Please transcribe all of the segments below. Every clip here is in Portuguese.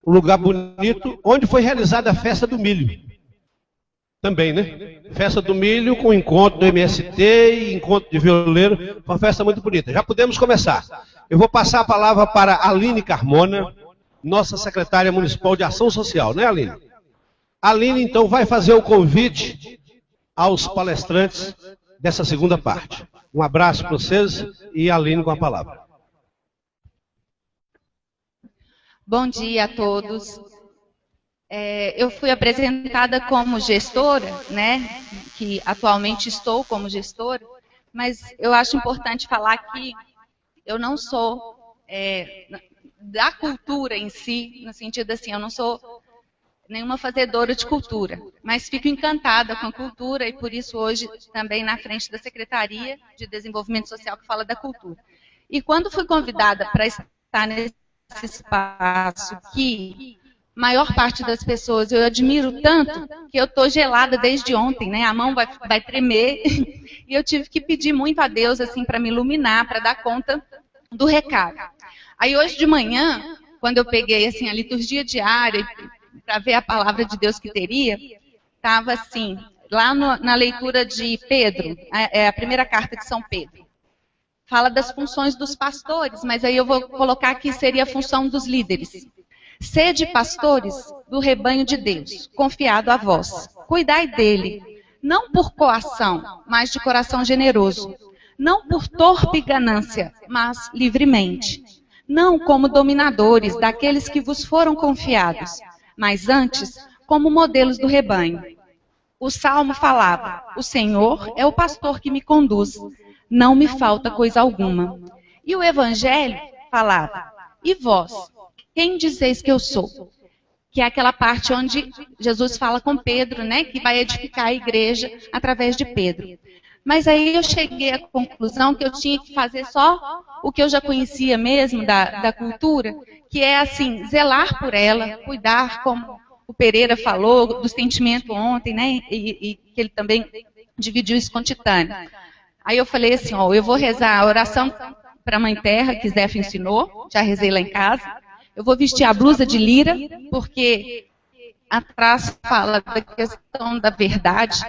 um lugar bonito, onde foi realizada a festa do milho. Também, né? Festa do milho com encontro do MST e encontro de violeiro, uma festa muito bonita. Já podemos começar. Eu vou passar a palavra para a Aline Carmona, nossa secretária municipal de Ação Social, né, Aline? A Aline, então, vai fazer o convite aos palestrantes dessa segunda parte. Um abraço para vocês e a Aline com a palavra. Bom dia a todos. Eu fui apresentada como gestora, né, que atualmente estou como gestora, mas eu acho importante falar que eu não sou da cultura em si, no sentido assim, eu não sou nenhuma fazedora de cultura, mas fico encantada com a cultura e por isso hoje também na frente da Secretaria de Desenvolvimento Social que fala da cultura. E quando fui convidada para estar nesse espaço que maior parte das pessoas eu admiro tanto que eu estou gelada desde ontem, né? A mão vai tremer e eu tive que pedir muito a Deus assim para me iluminar, para dar conta do recado. Aí hoje de manhã, quando eu peguei assim a liturgia diária para ver a palavra de Deus que teria, estava assim, lá na leitura de Pedro, a primeira carta de São Pedro. Fala das funções dos pastores, mas aí eu vou colocar que seria a função dos líderes. Sede pastores do rebanho de Deus, confiado a vós. Cuidai dele, não por coação, mas de coração generoso. Não por torpe ganância, mas livremente. Não como dominadores daqueles que vos foram confiados, mas antes como modelos do rebanho. O Salmo falava, o Senhor é o pastor que me conduz, não me falta coisa alguma. E o Evangelho falava, e vós? Quem dizeis que eu sou? Que é aquela parte onde Jesus fala com Pedro, né, que vai edificar a igreja através de Pedro. Mas aí eu cheguei à conclusão que eu tinha que fazer só o que eu já conhecia mesmo da cultura, que é assim, zelar por ela, cuidar, como o Pereira falou, do sentimento ontem, né, e que ele também dividiu isso com Titânia. Aí eu falei assim, ó, eu vou rezar a oração para a Mãe Terra, que Zé ensinou, já rezei lá em casa. Eu vou vestir a blusa de lira, porque atrás fala da questão da verdade,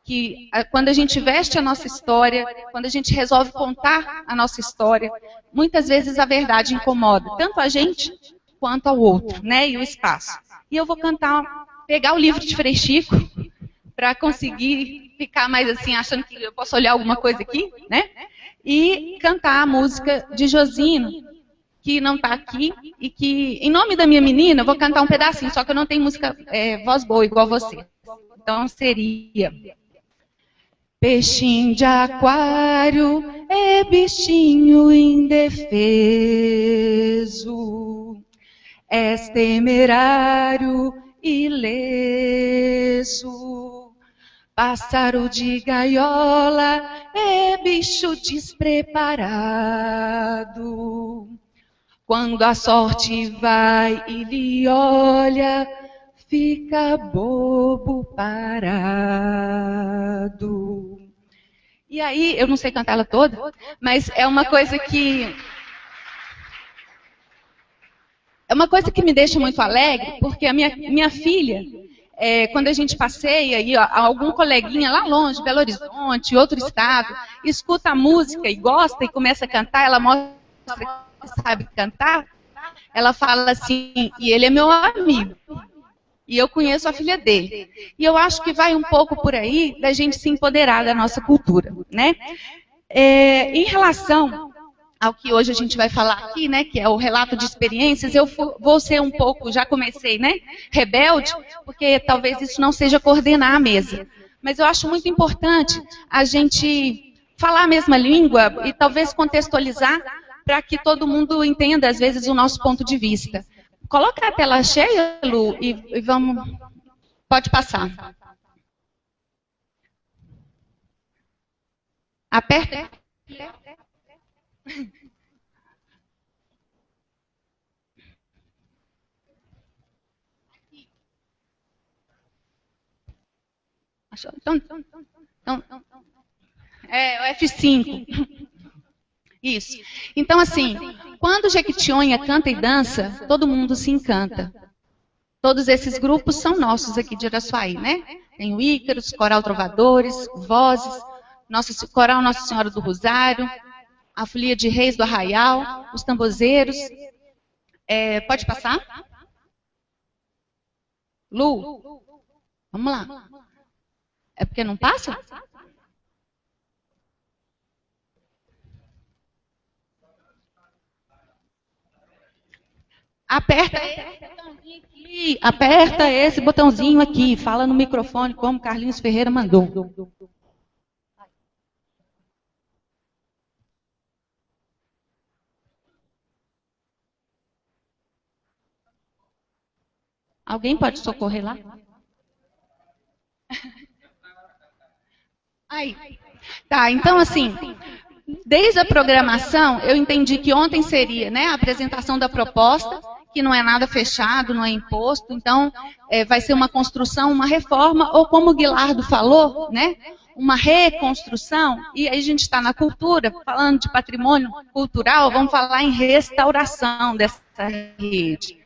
que quando a gente veste a nossa história, quando a gente resolve contar a nossa história, muitas vezes a verdade incomoda, tanto a gente quanto ao outro, né, e o espaço. E eu vou pegar o livro de Frei Chico, para conseguir ficar mais assim, achando que eu posso olhar alguma coisa aqui, né, e cantar a música de Josino, que não está aqui, e que, em nome da minha menina, eu vou cantar um pedacinho, só que eu não tenho música, voz boa, igual você. Então, seria... Peixinho de aquário é bichinho indefeso, és temerário e leso. Pássaro de gaiola é bicho despreparado. Quando a sorte vai e lhe olha, fica bobo parado. E aí, eu não sei cantar ela toda, mas é uma coisa que... É uma coisa que me deixa muito alegre, porque a minha filha, quando a gente passeia, e algum coleguinha lá longe, Belo Horizonte, outro estado, escuta a música e gosta e começa a cantar, ela mostra que sabe cantar, ela fala assim, e ele é meu amigo, e eu conheço a filha dele. E eu acho que vai um pouco por aí da gente se empoderar da nossa cultura, né? Em relação ao que hoje a gente vai falar aqui, né, que é o relato de experiências, eu vou ser um pouco, já comecei, né, rebelde, porque talvez isso não seja coordenar a mesa. Mas eu acho muito importante a gente falar a mesma língua e talvez contextualizar para que todo mundo entenda, às vezes, o nosso ponto de vista. Coloca a tela cheia, Lu, e vamos... Pode passar. Aperta. Então, é o F5. Isso. Então, assim, quando Jequitinhonha canta e dança, todo mundo se encanta. Todos esses grupos são nossos aqui de Araçuaí, né? Tem o Ícaros, Coral Trovadores, Vozes, Coral Nossa Senhora do Rosário, a Folia de Reis do Arraial, os Tambozeiros. Pode passar? Lu, vamos lá. É porque não passa? Aperta esse botãozinho aqui, fala no microfone como Carlinhos Ferreira mandou. Alguém pode socorrer lá? Aí. Tá, então assim, desde a programação, eu entendi que ontem seria, né, a apresentação da proposta, que não é nada fechado, não é imposto, então vai ser uma construção, uma reforma, ou como o Guilardo falou, né, uma reconstrução, e aí a gente está na cultura, falando de patrimônio cultural, vamos falar em restauração dessa rede.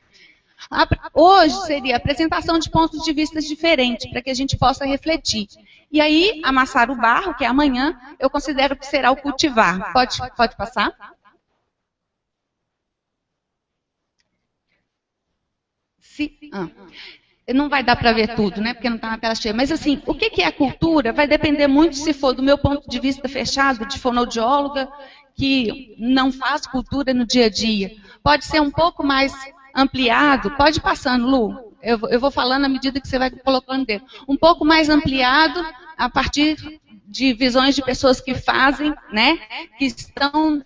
Hoje seria a apresentação de pontos de vista diferentes, para que a gente possa refletir. E aí, amassar o barro, que é amanhã, eu considero que será o cultivar. Pode passar? Não vai dar para ver tudo, né? Porque não está na tela cheia. Mas assim, o que é a cultura vai depender muito, se for do meu ponto de vista fechado, de fonoaudióloga, que não faz cultura no dia a dia. Pode ser um pouco mais ampliado, pode ir passando, Lu. Eu vou falando à medida que você vai colocando dentro. Um pouco mais ampliado a partir de visões de pessoas que fazem, né, que estão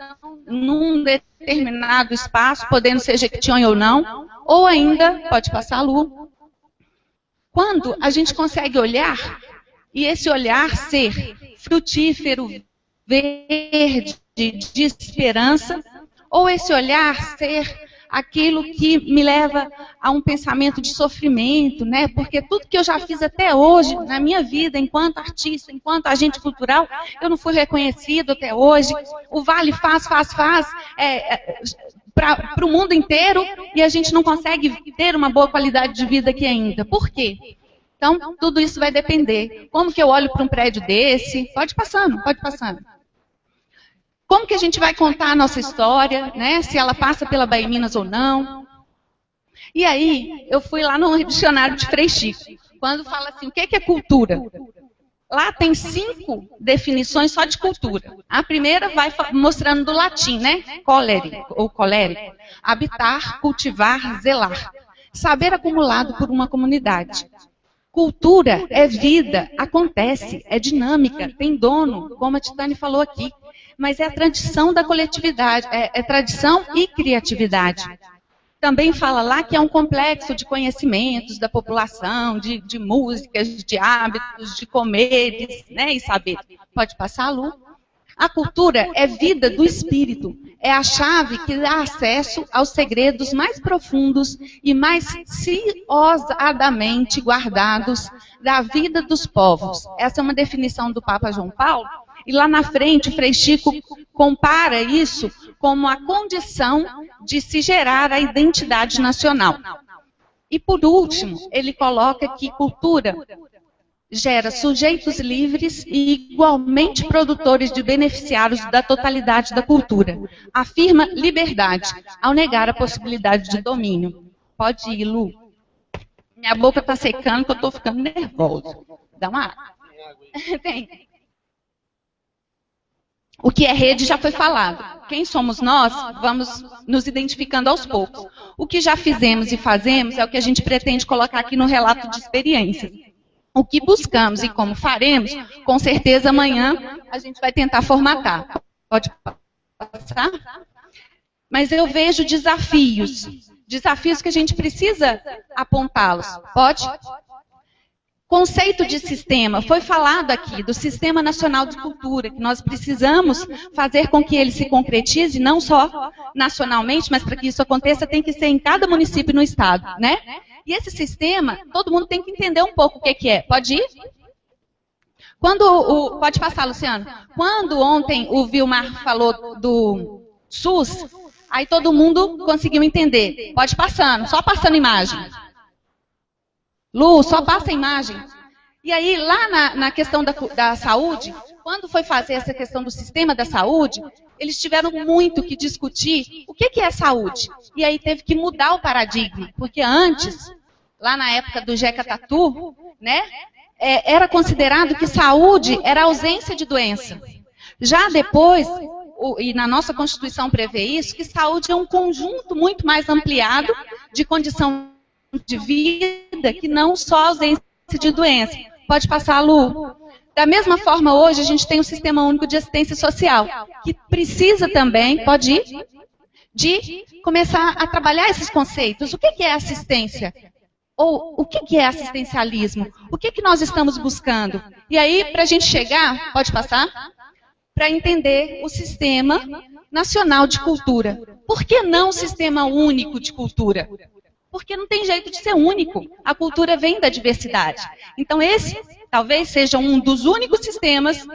num determinado espaço, podendo ser Jequitinhonha ou não, ou ainda, pode passar, Lu, quando a gente consegue olhar, e esse olhar ser frutífero, verde, de esperança, ou esse olhar ser aquilo que me leva a um pensamento de sofrimento, né? Porque tudo que eu já fiz até hoje, na minha vida, enquanto artista, enquanto agente cultural, eu não fui reconhecido até hoje. O Vale faz para o mundo inteiro e a gente não consegue ter uma boa qualidade de vida aqui ainda. Por quê? Então, tudo isso vai depender. Como que eu olho para um prédio desse? Pode passando, pode passando. Como que a gente vai contar a nossa história, né? Se ela passa pela Bahia Minas ou não. E aí, eu fui lá no dicionário de Frei Chico, quando fala assim, o que é cultura? Lá tem 5 definições só de cultura. A primeira vai mostrando do latim, né? Colere, ou colérico. Habitar, cultivar, zelar. Saber acumulado por uma comunidade. Cultura é vida, acontece, é dinâmica, tem dono, como a Titane falou aqui. Mas é a tradição da coletividade, é tradição e criatividade. Também fala lá que é um complexo de conhecimentos da população, de músicas, de hábitos, de comeres, né, e saber. Pode passar, Lu? A cultura é vida do espírito, é a chave que dá acesso aos segredos mais profundos e mais ciosadamente guardados da vida dos povos. Essa é uma definição do Papa João Paulo. E lá na frente, o Frei Chico compara isso como a condição de se gerar a identidade nacional. E, por último, ele coloca que cultura gera sujeitos livres e igualmente produtores de beneficiários da totalidade da cultura. Afirma liberdade, ao negar a possibilidade de domínio. Pode ir, Lu. Minha boca está secando, que eu estou ficando nervosa. Dá uma água. Tem. O que é rede já foi falado. Quem somos nós, vamos nos identificando aos poucos. O que já fizemos e fazemos é o que a gente pretende colocar aqui no relato de experiências. O que buscamos e como faremos, com certeza amanhã a gente vai tentar formatar. Pode passar? Mas eu vejo desafios que a gente precisa apontá-los. Pode? Conceito de sistema, foi falado aqui do Sistema Nacional de Cultura, que nós precisamos fazer com que ele se concretize, não só nacionalmente, mas para que isso aconteça tem que ser em cada município no estado, né? E esse sistema, todo mundo tem que entender um pouco o que é. Pode ir? Pode passar, Luciano. Quando ontem o Vilmar falou do SUS, aí todo mundo conseguiu entender. Pode passando, só passando imagem. Lu, só passa a imagem. E aí, lá na questão da saúde, quando foi fazer essa questão do sistema da saúde, eles tiveram muito que discutir o que é saúde. E aí teve que mudar o paradigma, porque antes, lá na época do Jeca Tatu, né, era considerado que saúde era ausência de doença. Já depois, e na nossa Constituição prevê isso, que saúde é um conjunto muito mais ampliado de condição de vida que não só ausência de doença. Pode passar, Lu. Da mesma forma, hoje, a gente tem o Sistema Único de Assistência Social, que precisa também, pode ir, de começar a trabalhar esses conceitos. O que é assistência? Ou o que é assistencialismo? O que nós estamos buscando? E aí, para a gente chegar, pode passar? Para entender o Sistema Nacional de Cultura. Por que não o Sistema Único de Cultura? Porque não tem jeito de ser único. A cultura vem da diversidade. Então, esse talvez seja um dos únicos sistemas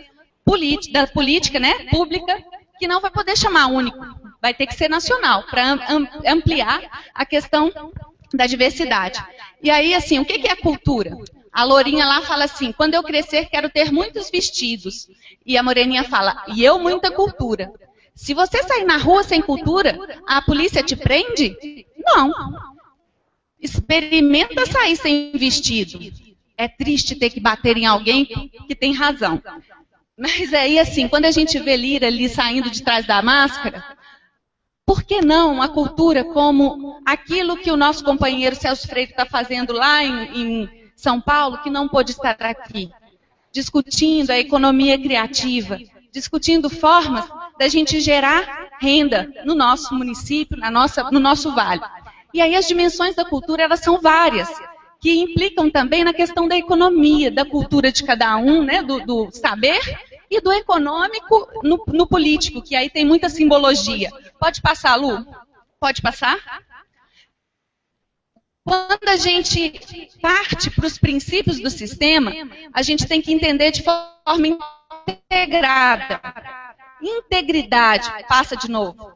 da política, né, pública, que não vai poder chamar único. Vai ter que ser nacional, para ampliar a questão da diversidade. E aí, assim, o que é cultura? A Lourinha lá fala assim, quando eu crescer quero ter muitos vestidos. E a Moreninha fala, e eu muita cultura. Se você sair na rua sem cultura, a polícia te prende? Não. Experimenta sair sem vestido. É triste ter que bater em alguém que tem razão. Mas aí, assim, quando a gente vê Lira ali saindo de trás da máscara, por que não a cultura como aquilo que o nosso companheiro Celso Freire está fazendo lá em São Paulo, que não pôde estar aqui? Discutindo a economia criativa, discutindo formas da gente gerar renda no nosso município, no nosso vale. E aí as dimensões da cultura, elas são várias, que implicam também na questão da economia, da cultura de cada um, né, do saber, e do econômico no político, que aí tem muita simbologia. Pode passar, Lu? Pode passar? Quando a gente parte para os princípios do sistema, a gente tem que entender de forma integrada. Integridade, passa de novo.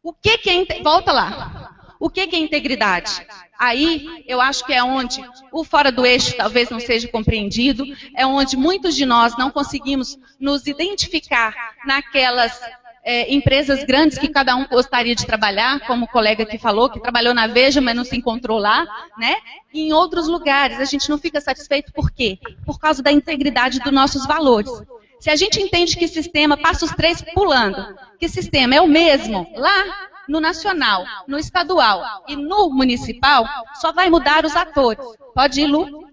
O que é volta lá. O que é integridade? Aí, eu acho que é onde o fora do eixo talvez não seja compreendido, é onde muitos de nós não conseguimos nos identificar naquelas empresas grandes que cada um gostaria de trabalhar, como o colega que falou, que trabalhou na Veja, mas não se encontrou lá, né? E em outros lugares, a gente não fica satisfeito por quê? Por causa da integridade dos nossos valores. Se a gente entende que sistema, passa os três pulando, que sistema é o mesmo lá no nacional, no estadual e no municipal, só vai mudar os atores. Pode ir, Lu?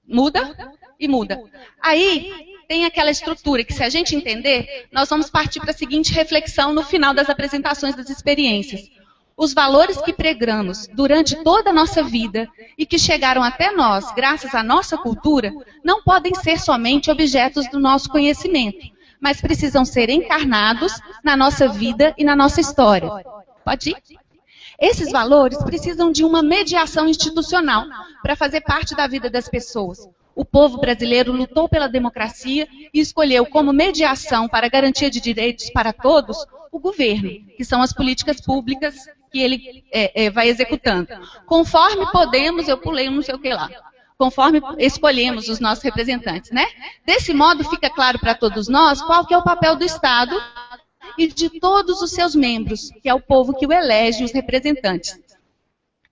Muda e muda. Aí tem aquela estrutura que, se a gente entender, nós vamos partir para a seguinte reflexão no final das apresentações das experiências. Os valores que pregamos durante toda a nossa vida e que chegaram até nós, graças à nossa cultura, não podem ser somente objetos do nosso conhecimento, mas precisam ser encarnados na nossa vida e na nossa história. Pode ir? Esses valores precisam de uma mediação institucional para fazer parte da vida das pessoas. O povo brasileiro lutou pela democracia e escolheu como mediação para a garantia de direitos para todos o governo, que são as políticas públicas que ele vai executando. Conforme podemos, eu pulei um não sei o que lá. Conforme escolhemos os nossos representantes, né? Desse modo, fica claro para todos nós qual que é o papel do Estado e de todos os seus membros, que é o povo que o elege, os representantes,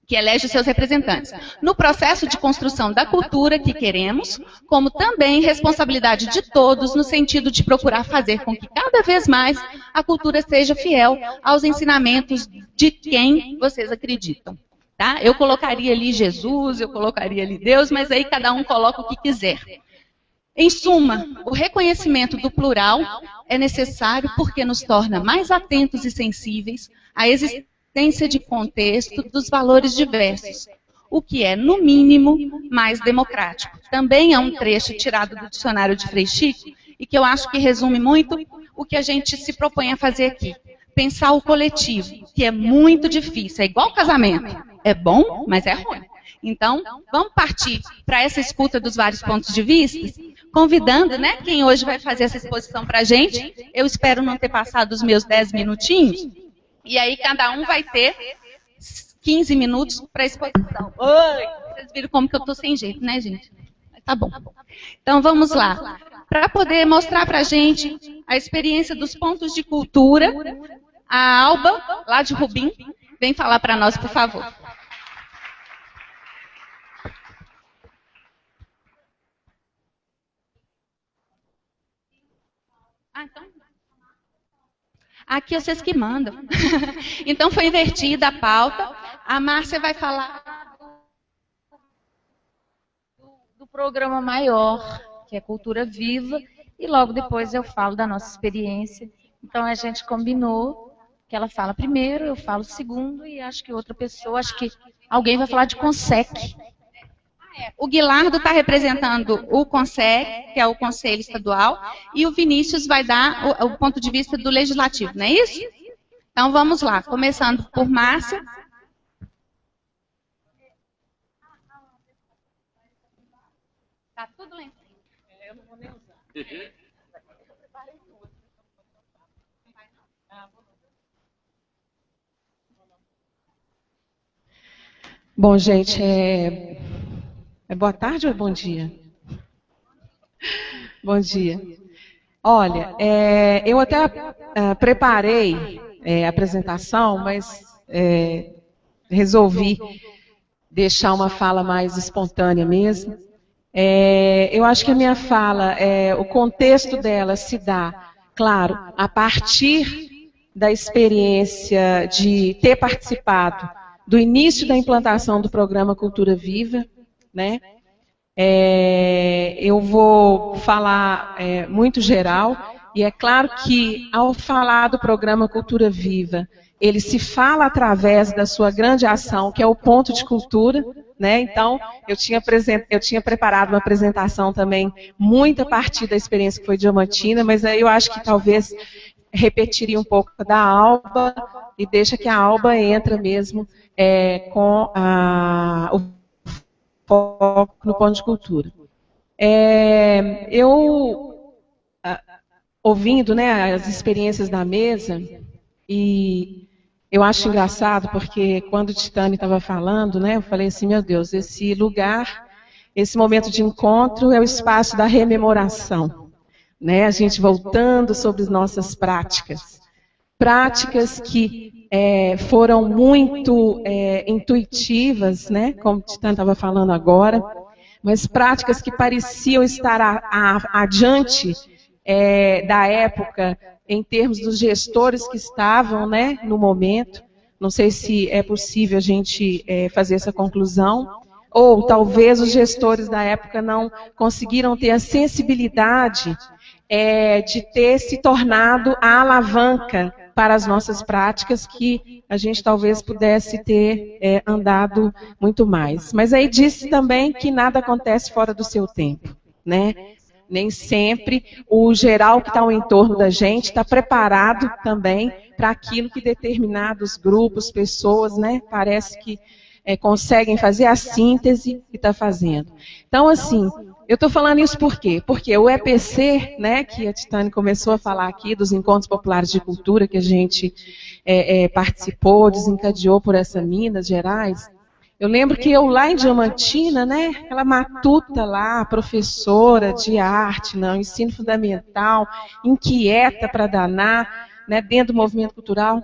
que elege os seus representantes, no processo de construção da cultura que queremos, como também responsabilidade de todos no sentido de procurar fazer com que cada vez mais a cultura seja fiel aos ensinamentos de quem vocês acreditam. Tá? Eu colocaria ali Jesus, eu colocaria ali Deus, mas aí cada um coloca o que quiser. Em suma, o reconhecimento do plural é necessário porque nos torna mais atentos e sensíveis à existência de contexto dos valores diversos, o que é, no mínimo, mais democrático. Também é um trecho tirado do dicionário de Frei Chico e que eu acho que resume muito o que a gente se propõe a fazer aqui. Pensar o coletivo, que é muito difícil, é igual casamento. É bom, mas é ruim. Então, vamos partir para essa escuta dos vários pontos de vista, convidando, né, quem hoje vai fazer essa exposição para a gente. Eu espero não ter passado os meus 10 minutinhos. E aí cada um vai ter 15 minutos para a exposição. Oi! Vocês viram como que eu estou sem jeito, né, gente? Mas tá bom. Então, vamos lá. Para poder mostrar para a gente a experiência dos pontos de cultura, a Alba, lá de Rubim, vem falar para nós, por favor. Então... Aqui vocês que mandam. Então foi invertida a pauta. A Márcia vai falar do programa maior, que é Cultura Viva, e logo depois eu falo da nossa experiência. Então a gente combinou que ela fala primeiro, eu falo segundo, e acho que outra pessoa, acho que alguém vai falar de CONSEC. O Guilardo está representando o CONSEC, que é o Conselho Estadual, e o Vinícius vai dar o ponto de vista do Legislativo, não é isso? Então vamos lá, começando por Márcia. Está tudo lá em cima. Eu não vou nem usar. Bom, gente, boa tarde ou bom dia? Bom dia. Olha, eu até preparei a apresentação, mas resolvi deixar uma fala mais espontânea mesmo. Eu acho que a minha fala, o contexto dela se dá, claro, a partir da experiência de ter participado do início da implantação do programa Cultura Viva, né? Eu vou falar muito geral, e é claro que ao falar do programa Cultura Viva, ele se fala através da sua grande ação, que é o ponto de cultura, né? Então, eu tinha preparado uma apresentação também, muito a partir da experiência que foi Diamantina, mas aí eu acho que talvez repetiria um pouco da Alba, e deixa que a Alba entra mesmo com o foco no ponto de cultura. Ouvindo, né, as experiências da mesa, e eu acho engraçado, porque quando o Titânia estava falando, né, eu falei assim, meu Deus, esse lugar, esse momento de encontro é o espaço da rememoração, né, a gente voltando sobre as nossas práticas que foram muito intuitivas, né, como o Titânia estava falando agora, mas práticas que pareciam estar adiante da época, em termos dos gestores que estavam, né, no momento. Não sei se é possível a gente fazer essa conclusão, ou talvez os gestores da época não conseguiram ter a sensibilidade de ter se tornado a alavanca para as nossas práticas, que a gente talvez pudesse ter andado muito mais. Mas aí disse também que nada acontece fora do seu tempo, né? Nem sempre o geral que está ao entorno da gente está preparado também para aquilo que determinados grupos, pessoas, né, parece que conseguem fazer a síntese que está fazendo. Então, assim, eu estou falando isso por quê? Porque o EPC, né, que a Titânia começou a falar aqui, dos Encontros Populares de Cultura, que a gente participou, desencadeou por essa Minas Gerais. Eu lembro que eu lá em Diamantina, né, aquela matuta lá, professora de arte, no ensino fundamental, inquieta para danar, né, dentro do movimento cultural,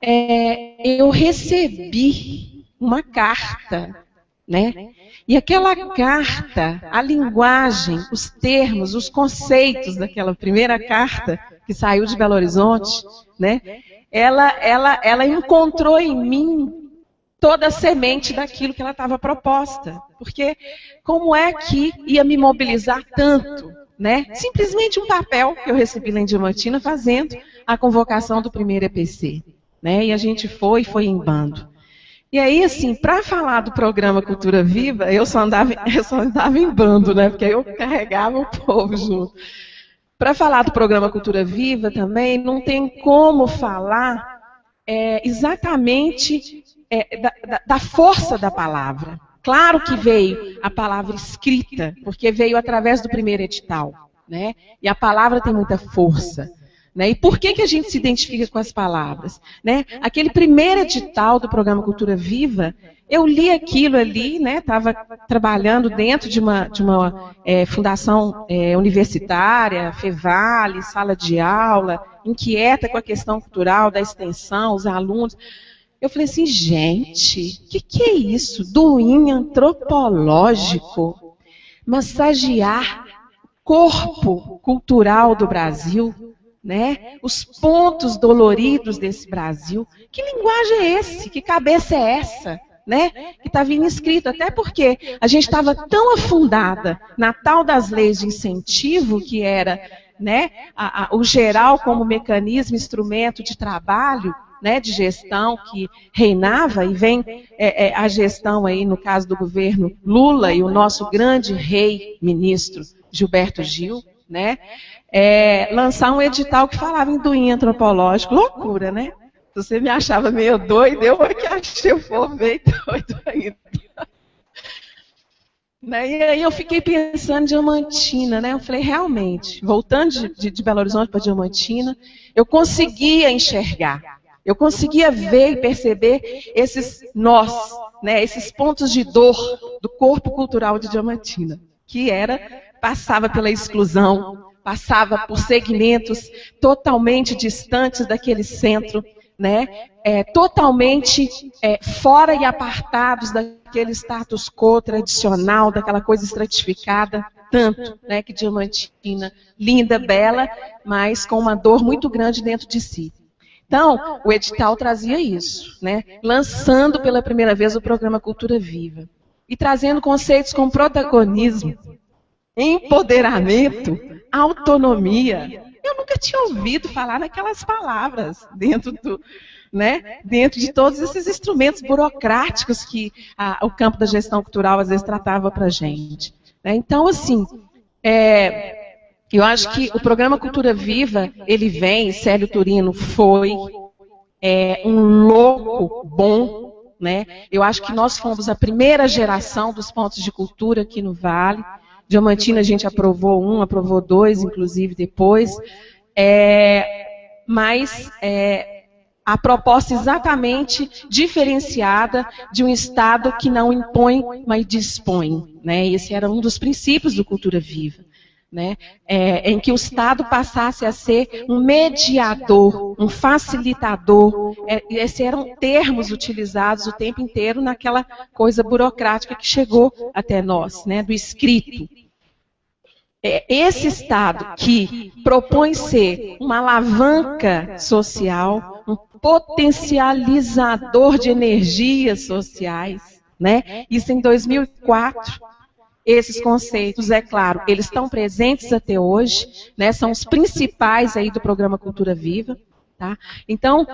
eu recebi uma carta, né? E aquela carta, a linguagem, os termos, os conceitos daquela primeira carta que saiu de Belo Horizonte, né? Ela encontrou em mim toda a semente daquilo que ela estava proposta. Porque como é que ia me mobilizar tanto, né? Simplesmente um papel que eu recebi lá em Diamantina fazendo a convocação do primeiro EPC, né? E a gente foi em bando. E aí, assim, para falar do programa Cultura Viva, eu só andava em bando, né? Porque eu carregava o povo junto. Para falar do programa Cultura Viva também, não tem como falar exatamente da força da palavra. Claro que veio a palavra escrita, porque veio através do primeiro edital, né? E a palavra tem muita força, Né? E por que a gente se identifica com as palavras? Né? Aquele primeiro edital do programa Cultura Viva, eu li aquilo ali, estava trabalhando dentro de uma fundação universitária, Fevale, sala de aula, inquieta com a questão cultural, da extensão, os alunos. Eu falei assim, gente, o que é isso? Doinha antropológico, massagear corpo cultural do Brasil, né? Os pontos doloridos desse Brasil. Que linguagem é esse? Que cabeça é essa? Né? Que está vindo escrito, até porque a gente estava tão afundada na tal das leis de incentivo, que era, né, o geral como mecanismo, instrumento de trabalho, né, de gestão que reinava, e vem a gestão aí, no caso do governo Lula, e o nosso grande rei ministro Gilberto Gil, né, lançar um edital que falava em doinha antropológico. Loucura, né? Você me achava meio doido, eu que achei o povo meio doido ainda. E aí eu fiquei pensando em Diamantina, né? Eu falei, realmente, voltando de Belo Horizonte para Diamantina, eu conseguia enxergar, eu conseguia ver e perceber esses nós, né? Esses pontos de dor do corpo cultural de Diamantina, que passava pela exclusão, passava por segmentos totalmente distantes daquele centro, né, totalmente fora e apartados daquele status quo tradicional, daquela coisa estratificada, tanto, né, que Diamantina, linda, bela, mas com uma dor muito grande dentro de si. Então, o edital trazia isso, né, lançando pela primeira vez o programa Cultura Viva, e trazendo conceitos como protagonismo, empoderamento, autonomia. Eu nunca tinha ouvido falar naquelas palavras dentro de todos esses instrumentos burocráticos que o campo da gestão cultural às vezes tratava para a gente. Né? Então, assim, eu acho que o programa Cultura Viva, ele vem, Célio Turino foi um louco bom, né? Eu acho que nós fomos a primeira geração dos pontos de cultura aqui no Vale. Diamantina a gente aprovou 1, aprovou 2, inclusive depois, mas a proposta exatamente diferenciada de um Estado que não impõe, mas dispõe. Né? Esse era um dos princípios do Cultura Viva, né? Em que o Estado passasse a ser um mediador, um facilitador. Esses eram termos utilizados o tempo inteiro naquela coisa burocrática que chegou até nós, né? Do escrito. Esse Estado que propõe ser uma alavanca social, um potencializador de energias sociais, né? Isso em 2004. Esses conceitos, é claro, eles estão presentes até hoje, né? São os principais aí do programa Cultura Viva. Tá? Então,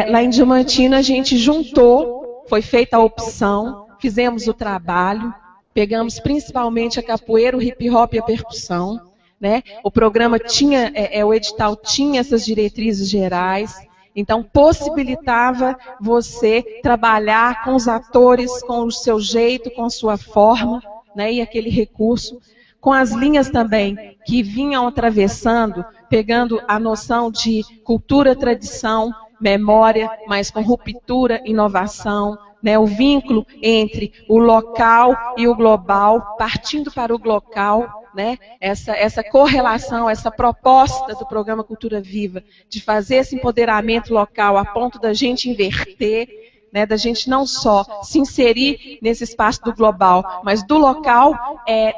lá em Diamantina a gente juntou, foi feita a opção, fizemos o trabalho, pegamos principalmente a capoeira, o hip hop e a percussão. Né? O programa tinha, o edital tinha essas diretrizes gerais, então possibilitava você trabalhar com os atores, com o seu jeito, com a sua forma, né? E aquele recurso, com as linhas também que vinham atravessando, pegando a noção de cultura, tradição, memória, mas com ruptura, inovação, né? O vínculo entre o local e o global, partindo para o local, né? Essa correlação, essa proposta do programa Cultura Viva, de fazer esse empoderamento local a ponto da gente inverter, né, da gente não só se inserir nesse espaço do global, mas do local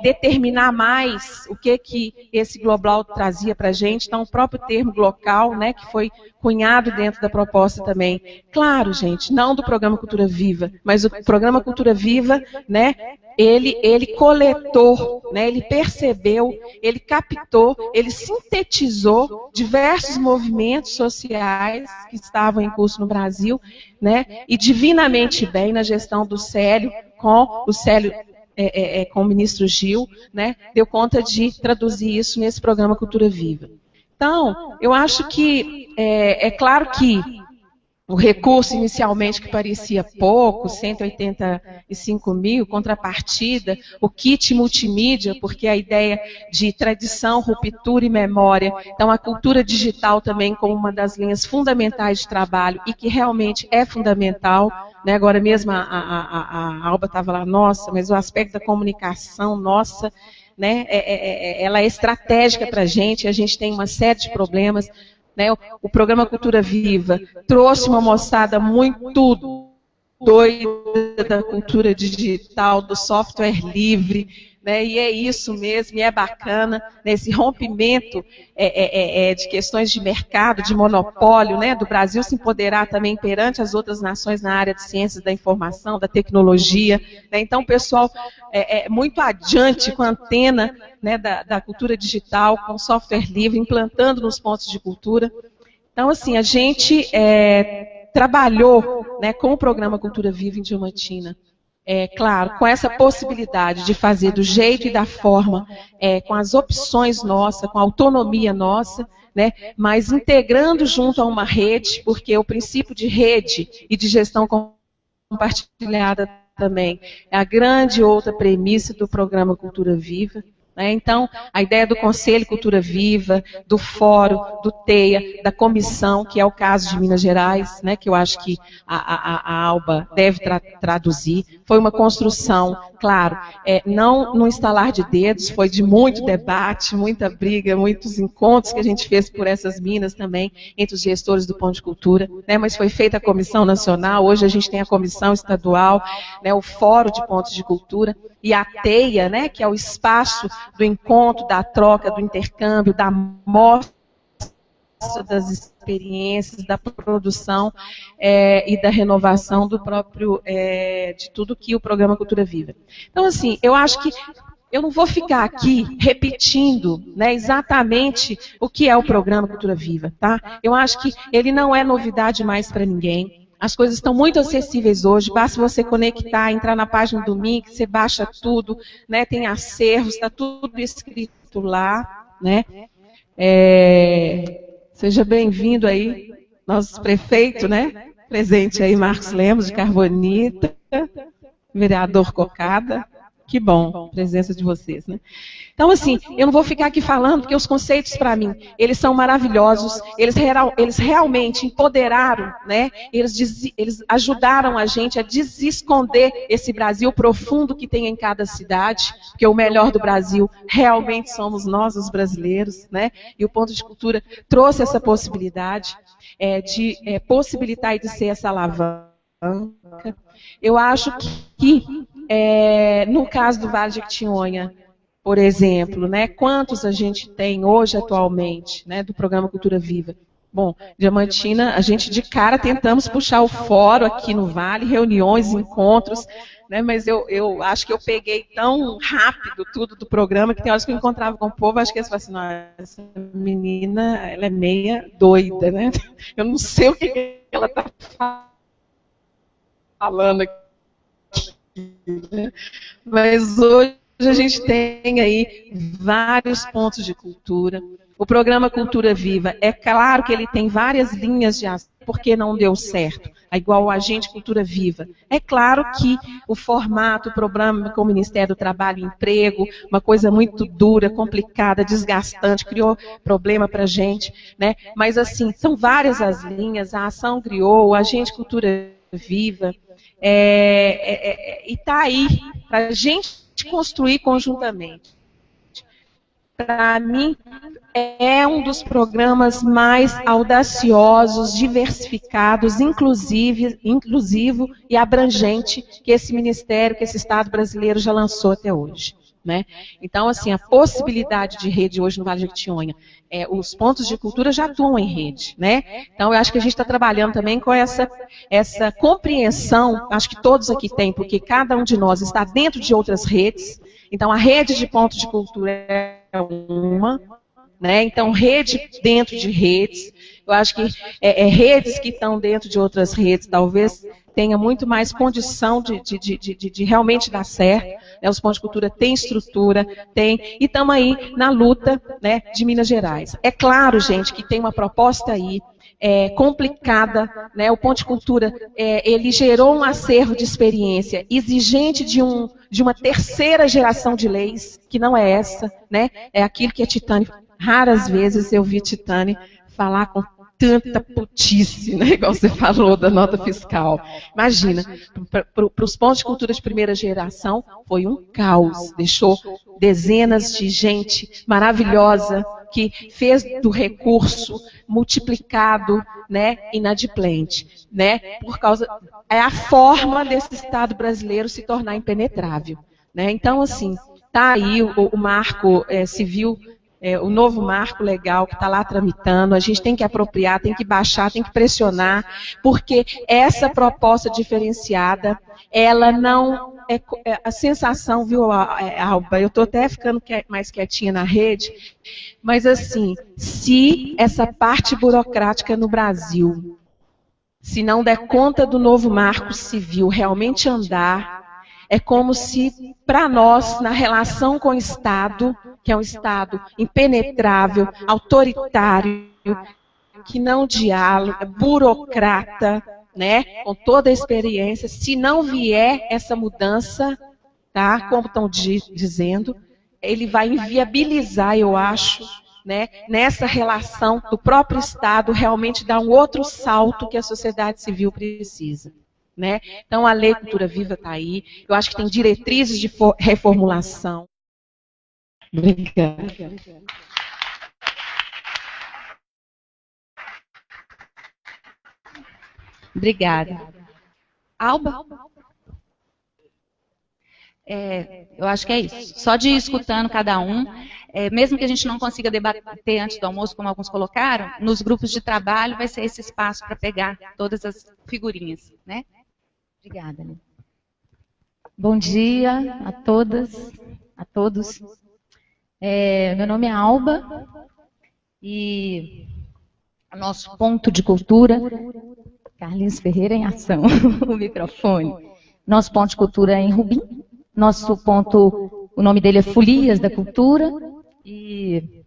determinar mais o que esse global trazia para a gente. Então, o próprio termo local, né, que foi cunhado dentro da proposta também. Claro, gente, não do programa Cultura Viva, mas o programa Cultura Viva, né, ele coletou, né, ele percebeu, ele captou, ele sintetizou diversos movimentos sociais que estavam em curso no Brasil, né, e divinamente bem na gestão do Célio, com o ministro Gil, né, deu conta de traduzir isso nesse programa Cultura Viva. Então, eu acho que, é claro que o recurso inicialmente que parecia pouco, 185 mil, contrapartida, o kit multimídia, porque a ideia de tradição, ruptura e memória. Então, a cultura digital também como uma das linhas fundamentais de trabalho e que realmente é fundamental. Né? Agora mesmo a Alba estava lá, nossa, mas o aspecto da comunicação, nossa, né? Ela é estratégica para a gente tem uma série de problemas. Né, o programa Cultura Viva trouxe uma moçada muito doida da cultura digital, do software livre, né, e é isso mesmo, e é bacana, né, esse rompimento de questões de mercado, de monopólio, né, do Brasil se empoderar também perante as outras nações na área de ciências da informação, da tecnologia. Né, então, o pessoal é muito adiante com a antena, né, da cultura digital, com software livre, implantando nos pontos de cultura. Então, assim, a gente trabalhou, né, com o programa Cultura Viva em Diamantina, claro, com essa possibilidade de fazer do jeito e da forma, com as opções nossas, com a autonomia nossa, né, mas integrando junto a uma rede, porque o princípio de rede e de gestão compartilhada também é a grande outra premissa do programa Cultura Viva. Então, a ideia do Conselho Cultura Viva, do Fórum, do TEIA, da comissão, que é o caso de Minas Gerais, né, que eu acho que a Alba deve traduzir, foi uma construção, claro, não no estalar de dedos, foi de muito debate, muita briga, muitos encontros que a gente fez por essas minas também, entre os gestores do Ponto de Cultura, né, mas foi feita a Comissão Nacional, hoje a gente tem a Comissão Estadual, né, o Fórum de Pontos de Cultura, e a TEIA, né, que é o espaço do encontro, da troca, do intercâmbio, da mostra das experiências, da produção e da renovação do próprio, de tudo que o programa Cultura Viva. Então, assim, eu acho que eu não vou ficar aqui repetindo, né, exatamente o que é o programa Cultura Viva, tá? Eu acho que ele não é novidade mais para ninguém. As coisas estão muito acessíveis hoje, basta você conectar, entrar na página do MIC, você baixa tudo, né, tem acervos, está tudo escrito lá. Né? Seja bem-vindo aí, nosso prefeito, né, presente aí, Marcos Lemos, de Carbonita, vereador Cocada. Que bom, a presença de vocês, né? Então, assim, eu não vou ficar aqui falando, porque os conceitos, para mim, eles são maravilhosos, eles realmente empoderaram, né? Eles ajudaram a gente a desesconder esse Brasil profundo que tem em cada cidade, porque o melhor do Brasil realmente somos nós, os brasileiros, né? E o Ponto de Cultura trouxe essa possibilidade de possibilitar e de ser essa alavanca. Eu acho que no caso do Vale de Jequitinhonha, por exemplo, né, quantos a gente tem hoje atualmente, né, do programa Cultura Viva? Bom, Diamantina, a gente de cara tentamos puxar o fórum aqui no Vale, reuniões, encontros, né, mas eu acho que eu peguei tão rápido tudo do programa que tem horas que eu encontrava com o povo, acho que eles falaram assim, essa menina, ela é meia doida, né? Eu não sei o que ela está falando aqui. Mas hoje a gente tem aí vários pontos de cultura. O programa Cultura Viva, é claro que ele tem várias linhas de ação, porque não deu certo. É igual o Agente Cultura Viva. É claro que o formato, o programa com o Ministério do Trabalho e Emprego, uma coisa muito dura, complicada, desgastante, criou problema para a gente, né? Mas assim, são várias as linhas, a ação criou, o Agente Cultura Viva, e está aí para a gente construir conjuntamente. Para mim, é um dos programas mais audaciosos, diversificados, inclusivo e abrangente que esse Ministério, que esse Estado brasileiro já lançou até hoje. Né? Então, assim, a possibilidade de rede hoje no Vale de Jequitinhonha, os pontos de cultura já atuam em rede. Né? Então, eu acho que a gente está trabalhando também com essa compreensão, acho que todos aqui têm, porque cada um de nós está dentro de outras redes. Então, a rede de pontos de cultura é uma, né? Então, rede dentro de redes. Eu acho que redes que estão dentro de outras redes, talvez tenha muito mais condição de realmente dar certo. Né? Os pontos de cultura têm estrutura, e estamos aí na luta, né, de Minas Gerais. É claro, gente, que tem uma proposta aí, complicada, né? O Ponto de Cultura, ele gerou um acervo de experiência exigente de uma terceira geração de leis, que não é essa, né? É aquilo que a Titânia, raras vezes eu vi Titânia falar com tanta putice, né? Igual você falou da nota fiscal. Imagina, para os pontos de cultura de primeira geração, foi um caos, deixou dezenas de gente maravilhosa, que fez do recurso multiplicado, né, inadimplente, né, por causa a forma desse Estado brasileiro se tornar impenetrável, né? Então, assim, tá aí o marco civil, o novo marco legal que está lá tramitando. A gente tem que apropriar, tem que baixar, tem que pressionar, porque essa proposta diferenciada, ela não a sensação, viu, Alba, eu estou até ficando mais quietinha na rede, mas assim, se essa parte burocrática no Brasil, se não der conta do novo marco civil realmente andar, é como se, para nós, na relação com o Estado, que é um Estado impenetrável, autoritário, que não dialoga, burocrata, né, com toda a experiência, se não vier essa mudança, tá, como estão dizendo, ele vai inviabilizar, eu acho, né, nessa relação do próprio Estado realmente dar um outro salto que a sociedade civil precisa. Né? Então, a Lei Cultura Viva está aí, eu acho que tem diretrizes de reformulação. Obrigada. Obrigada. Alba? Eu acho que é isso. Só de ir escutando cada um, mesmo que a gente não consiga debater antes do almoço, como alguns colocaram, nos grupos de trabalho vai ser esse espaço para pegar todas as figurinhas, né? Obrigada, Lê. Bom dia a todas, a todos. Meu nome é Alba e o nosso ponto de cultura, Carlinhos Ferreira em ação, o microfone. Nosso ponto de cultura é em Rubim. Nosso ponto, o nome dele é Folias da Cultura. E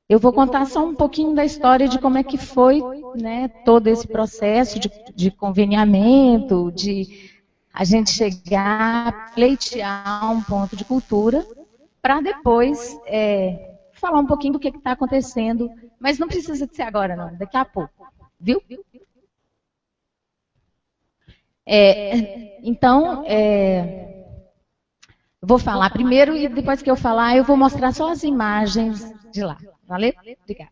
eu vou contar só um pouquinho da história de como é que foi, né, todo esse processo de conveniamento, de a gente chegar, pleitear um ponto de cultura, para depois falar um pouquinho do que está acontecendo. Mas não precisa de ser agora, não, daqui a pouco. Viu? Então, vou falar primeiro e depois que eu falar, eu vou mostrar só as imagens de lá. Valeu? Obrigada.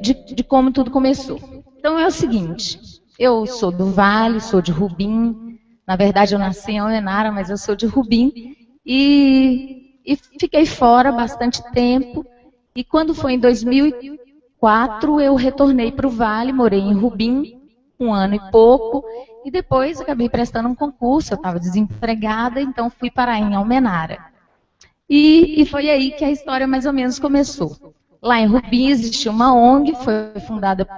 De como tudo começou. Então, é o seguinte, eu sou do Vale, sou de Rubim, na verdade eu nasci em Almenara, mas eu sou de Rubim, e fiquei fora bastante tempo, e quando foi em 2004, eu retornei para o Vale, morei em Rubim, 1 ano e pouco, e depois acabei prestando um concurso, eu estava desempregada, então fui parar em Almenara. E foi aí que a história mais ou menos começou. Lá em Rubim existia uma ONG, foi fundada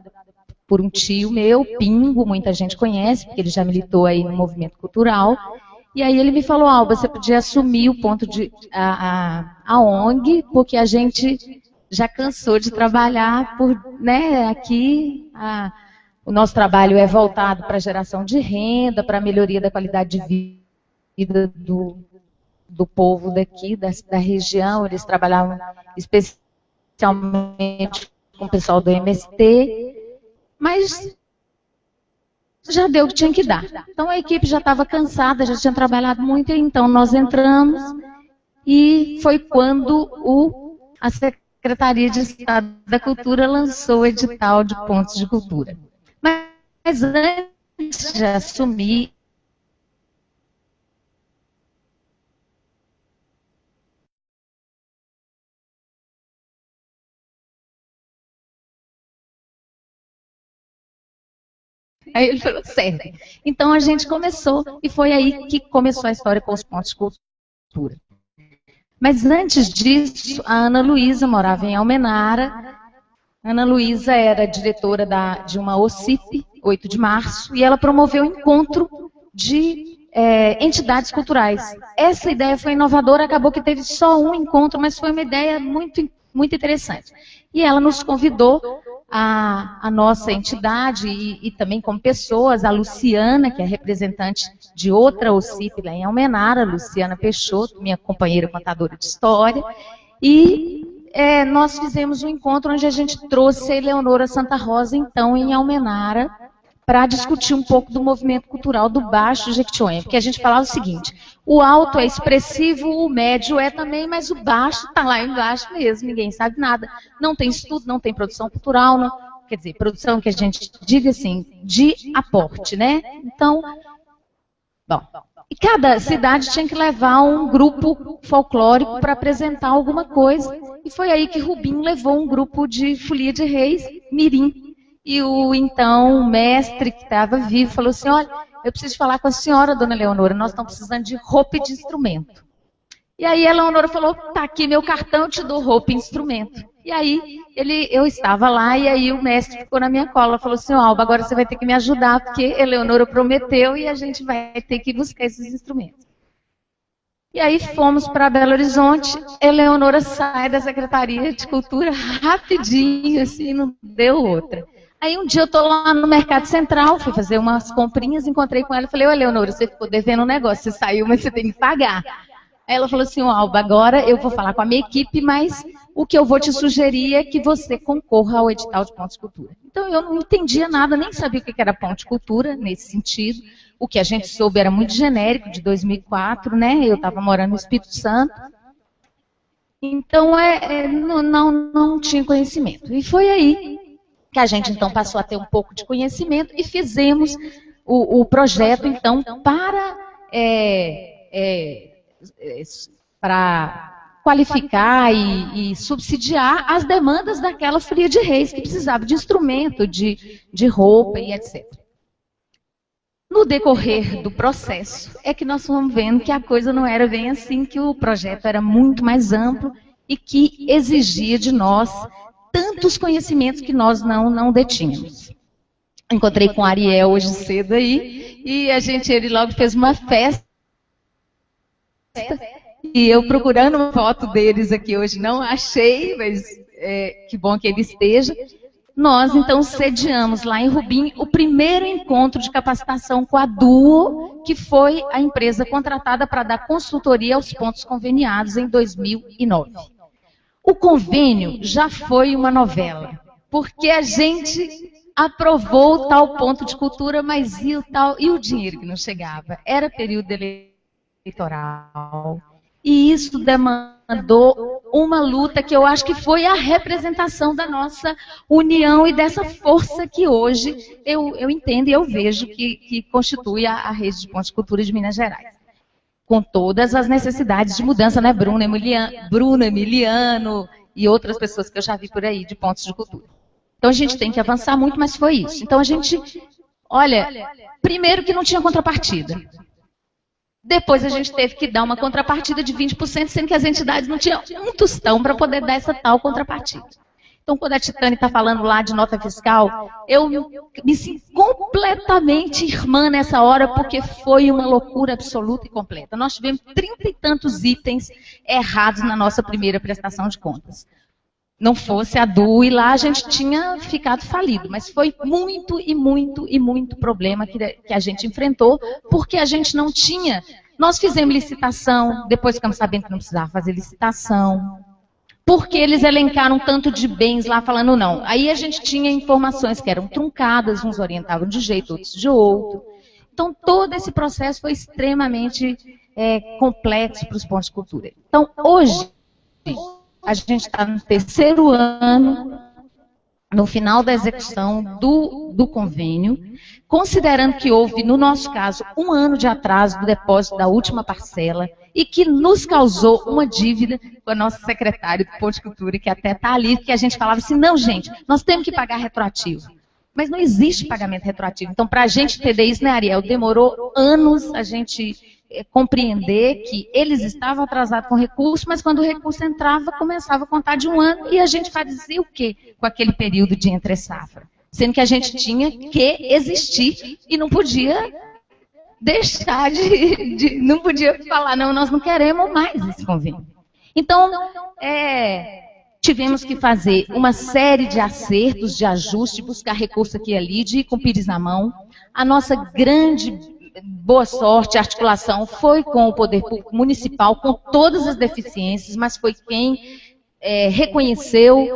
por um tio meu, Pingo, muita gente conhece, porque ele já militou aí no movimento cultural. E aí ele me falou, Alba, você podia assumir o ponto de a ONG, porque a gente já cansou de trabalhar por, né, aqui. O nosso trabalho é voltado para a geração de renda, para a melhoria da qualidade de vida do povo daqui, da região. Eles trabalhavam especialmente com o pessoal do MST, mas já deu o que tinha que dar. Então a equipe já estava cansada, já tinha trabalhado muito, então nós entramos e foi quando a Secretaria de Estado da Cultura lançou o edital de pontos de cultura. Mas antes de assumir, aí ele falou, certo. Então a gente começou, e foi aí que começou a história com os pontos de cultura. Mas antes disso, a Ana Luísa morava em Almenara. Ana Luísa era diretora de uma OCIP, 8 de março, e ela promoveu um encontro de entidades culturais. Essa ideia foi inovadora, acabou que teve só um encontro, mas foi uma ideia muito, muito interessante. E ela nos convidou a nossa entidade e também como pessoas, a Luciana, que é representante de outra OCIP lá em Almenara, Luciana Peixoto, minha companheira contadora de história, e nós fizemos um encontro onde a gente trouxe a Eleonora Santa Rosa, então, em Almenara, para discutir um pouco do movimento cultural do Baixo Jequitinhonha, porque a gente falava o seguinte: o alto é expressivo, o médio é também, mas o baixo está lá embaixo mesmo, ninguém sabe nada. Não tem estudo, não tem produção cultural, não, quer dizer, produção que a gente diga assim, de aporte, né? Então, bom, e cada cidade tinha que levar um grupo folclórico para apresentar alguma coisa, e foi aí que Rubim levou um grupo de folia de reis, mirim. E o então mestre que estava vivo falou assim: olha, eu preciso falar com a senhora, dona Eleonora, nós estamos precisando de roupa e de instrumento. E aí a Eleonora falou: tá aqui meu cartão, eu te dou roupa e instrumento. E aí eu estava lá e aí o mestre ficou na minha cola, falou assim: Alba, agora você vai ter que me ajudar, porque a Eleonora prometeu e a gente vai ter que buscar esses instrumentos. E aí fomos para Belo Horizonte, Eleonora sai da Secretaria de Cultura rapidinho, assim, não deu outra. Aí um dia eu estou lá no Mercado Central, fui fazer umas comprinhas, encontrei com ela e falei: ô Eleonora, você ficou devendo um negócio, você saiu, mas você tem que pagar. Aí ela falou assim: Alba, agora eu vou falar com a minha equipe, mas o que eu vou te sugerir é que você concorra ao edital de pontos de cultura. Então eu não entendia nada, nem sabia o que era ponto de cultura nesse sentido. O que a gente soube era muito genérico, de 2004, né? Eu estava morando no Espírito Santo. Então não tinha conhecimento. E foi aí que a gente então passou a ter um pouco de conhecimento e fizemos o projeto então para qualificar e subsidiar as demandas daquela folia de reis que precisava de instrumento, de roupa e etc. No decorrer do processo é que nós fomos vendo que a coisa não era bem assim, que o projeto era muito mais amplo e que exigia de nós tantos conhecimentos que nós não detínhamos. Encontrei com o Ariel hoje cedo aí, e ele logo fez uma festa, e eu procurando uma foto deles aqui hoje não achei, mas que bom que ele esteja. Nós então sediamos lá em Rubim o primeiro encontro de capacitação com a Duo, que foi a empresa contratada para dar consultoria aos pontos conveniados em 2009. O convênio já foi uma novela, porque a gente aprovou o tal ponto de cultura, mas e o dinheiro que não chegava? Era período eleitoral. E isso demandou uma luta que eu acho que foi a representação da nossa união e dessa força que hoje eu entendo e eu vejo que constitui a rede de pontos de cultura de Minas Gerais. Com todas as necessidades de mudança, né? Bruno Emiliano e outras pessoas que eu já vi por aí de pontos de cultura. Então a gente tem que avançar muito, mas foi isso. Então a gente, olha, primeiro que não tinha contrapartida. Depois a gente teve que dar uma contrapartida de 20%, sendo que as entidades não tinham um tostão para poder dar essa tal contrapartida. Então, quando a Titânia está falando lá de nota fiscal, eu me sinto completamente irmã nessa hora, porque foi uma loucura absoluta e completa. Nós tivemos 30 e tantos itens errados na nossa primeira prestação de contas. Não fosse a DU, e lá a gente tinha ficado falido, mas foi muito e muito e muito problema que a gente enfrentou, porque a gente não tinha. Nós fizemos licitação, depois ficamos sabendo que não precisava fazer licitação, porque eles elencaram um tanto de bens lá, falando não. Aí a gente tinha informações que eram truncadas, uns orientavam de um jeito, outros de outro. Então, todo esse processo foi extremamente complexo para os pontos de cultura. Então, hoje, a gente está no 3º ano, no final da execução do convênio, considerando que houve, no nosso caso, 1 ano de atraso do depósito da última parcela e que nos causou uma dívida com a nossa secretária do Ponto de Cultura, que até está ali, que a gente falava assim, não, gente, nós temos que pagar retroativo. Mas não existe pagamento retroativo. Então, para a gente entender isso, né, Ariel, demorou anos a gente compreender que eles estavam atrasados com recurso, mas quando o recurso entrava, começava a contar de 1 ano, e a gente fazia o quê com aquele período de entre-safra? Sendo que a gente tinha que existir e não podia deixar não podia falar, não, nós não queremos mais esse convênio. Então, tivemos que fazer uma série de acertos, de ajustes, buscar recurso aqui e ali, de ir com o pires na mão. A nossa grande boa sorte, articulação, foi com o poder público municipal, com todas as deficiências, mas foi quem reconheceu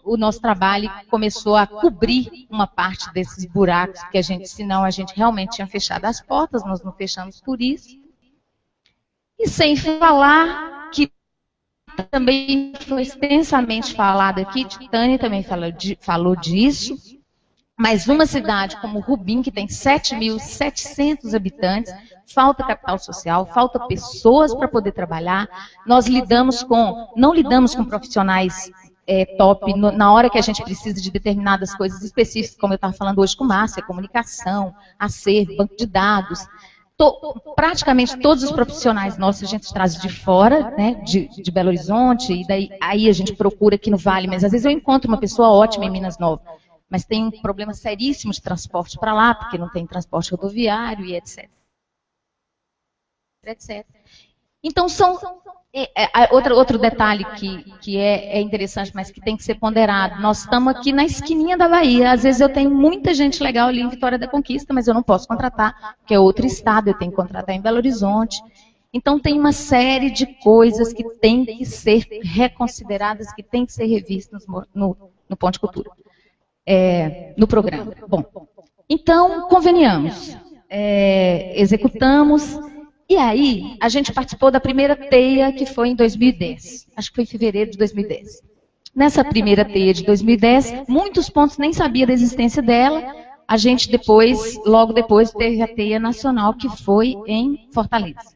o nosso trabalho e começou a cobrir uma parte desses buracos, que senão a gente realmente tinha fechado as portas, nós não fechamos por isso. E sem falar que também foi extensamente falado aqui, Tânia também falou disso, mas uma cidade como Rubim, que tem 7.700 habitantes, falta capital social, falta pessoas para poder trabalhar. Nós não lidamos com profissionais top na hora que a gente precisa de determinadas coisas específicas, como eu estava falando hoje com Márcia, comunicação, acervo, banco de dados. Praticamente todos os profissionais nossos a gente traz de fora, né, de Belo Horizonte, e daí aí a gente procura aqui no Vale, mas às vezes eu encontro uma pessoa ótima em Minas Novas, mas tem um problema seríssimo de transporte para lá, porque não tem transporte rodoviário e etc. Então, outro detalhe que é interessante, mas que tem que ser ponderado. Nós estamos aqui na esquininha da Bahia. Às vezes eu tenho muita gente legal ali em Vitória da Conquista, mas eu não posso contratar, porque é outro estado, eu tenho que contratar em Belo Horizonte. Então, tem uma série de coisas que têm que ser reconsideradas, que têm que ser revistas no Ponte Cultura. No programa. Bom, então, convenhamos, executamos, e aí a gente participou da primeira teia, que foi em 2010, acho que foi em fevereiro de 2010. Nessa primeira teia de 2010, muitos pontos nem sabia da existência dela, a gente logo depois, teve a teia nacional, que foi em Fortaleza.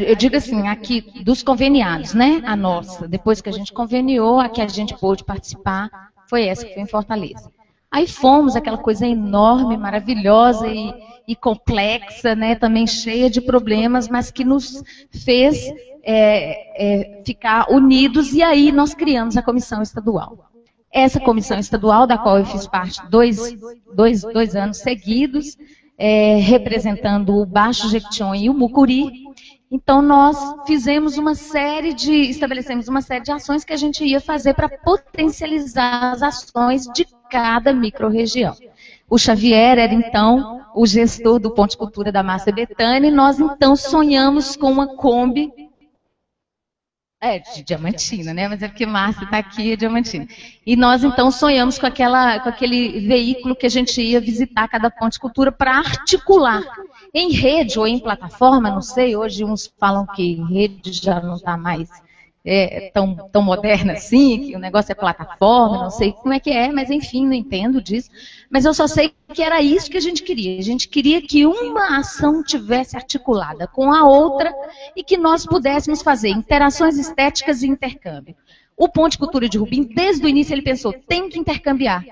Eu digo assim, aqui dos conveniados, né? A nossa, depois que a gente conveniou, a que a gente pôde participar, foi essa que foi em Fortaleza. Aí fomos, aquela coisa enorme, maravilhosa e complexa, né? Também cheia de problemas, mas que nos fez ficar unidos, e aí nós criamos a comissão estadual. Essa comissão estadual, da qual eu fiz parte dois anos seguidos, representando o Baixo Jequitinhonha e o Mucuri. Então, nós estabelecemos uma série de ações que a gente ia fazer para potencializar as ações de cada microrregião. O Xavier era, então, o gestor do Ponte Cultura da Márcia Bethânia, e nós, então, sonhamos com uma Kombi, de Diamantina, né? Mas é porque Márcia está aqui, é Diamantina. E nós, então, sonhamos com aquele veículo que a gente ia visitar cada Ponte Cultura para articular em rede ou em plataforma, não sei, hoje uns falam que rede já não está mais tão moderna assim, que o negócio é plataforma, não sei como é que é, mas enfim, não entendo disso. Mas eu só sei que era isso que a gente queria. A gente queria que uma ação tivesse articulada com a outra e que nós pudéssemos fazer interações estéticas e intercâmbio. O Ponte Cultura de Rubim, desde o início, ele pensou, tem que intercambiar.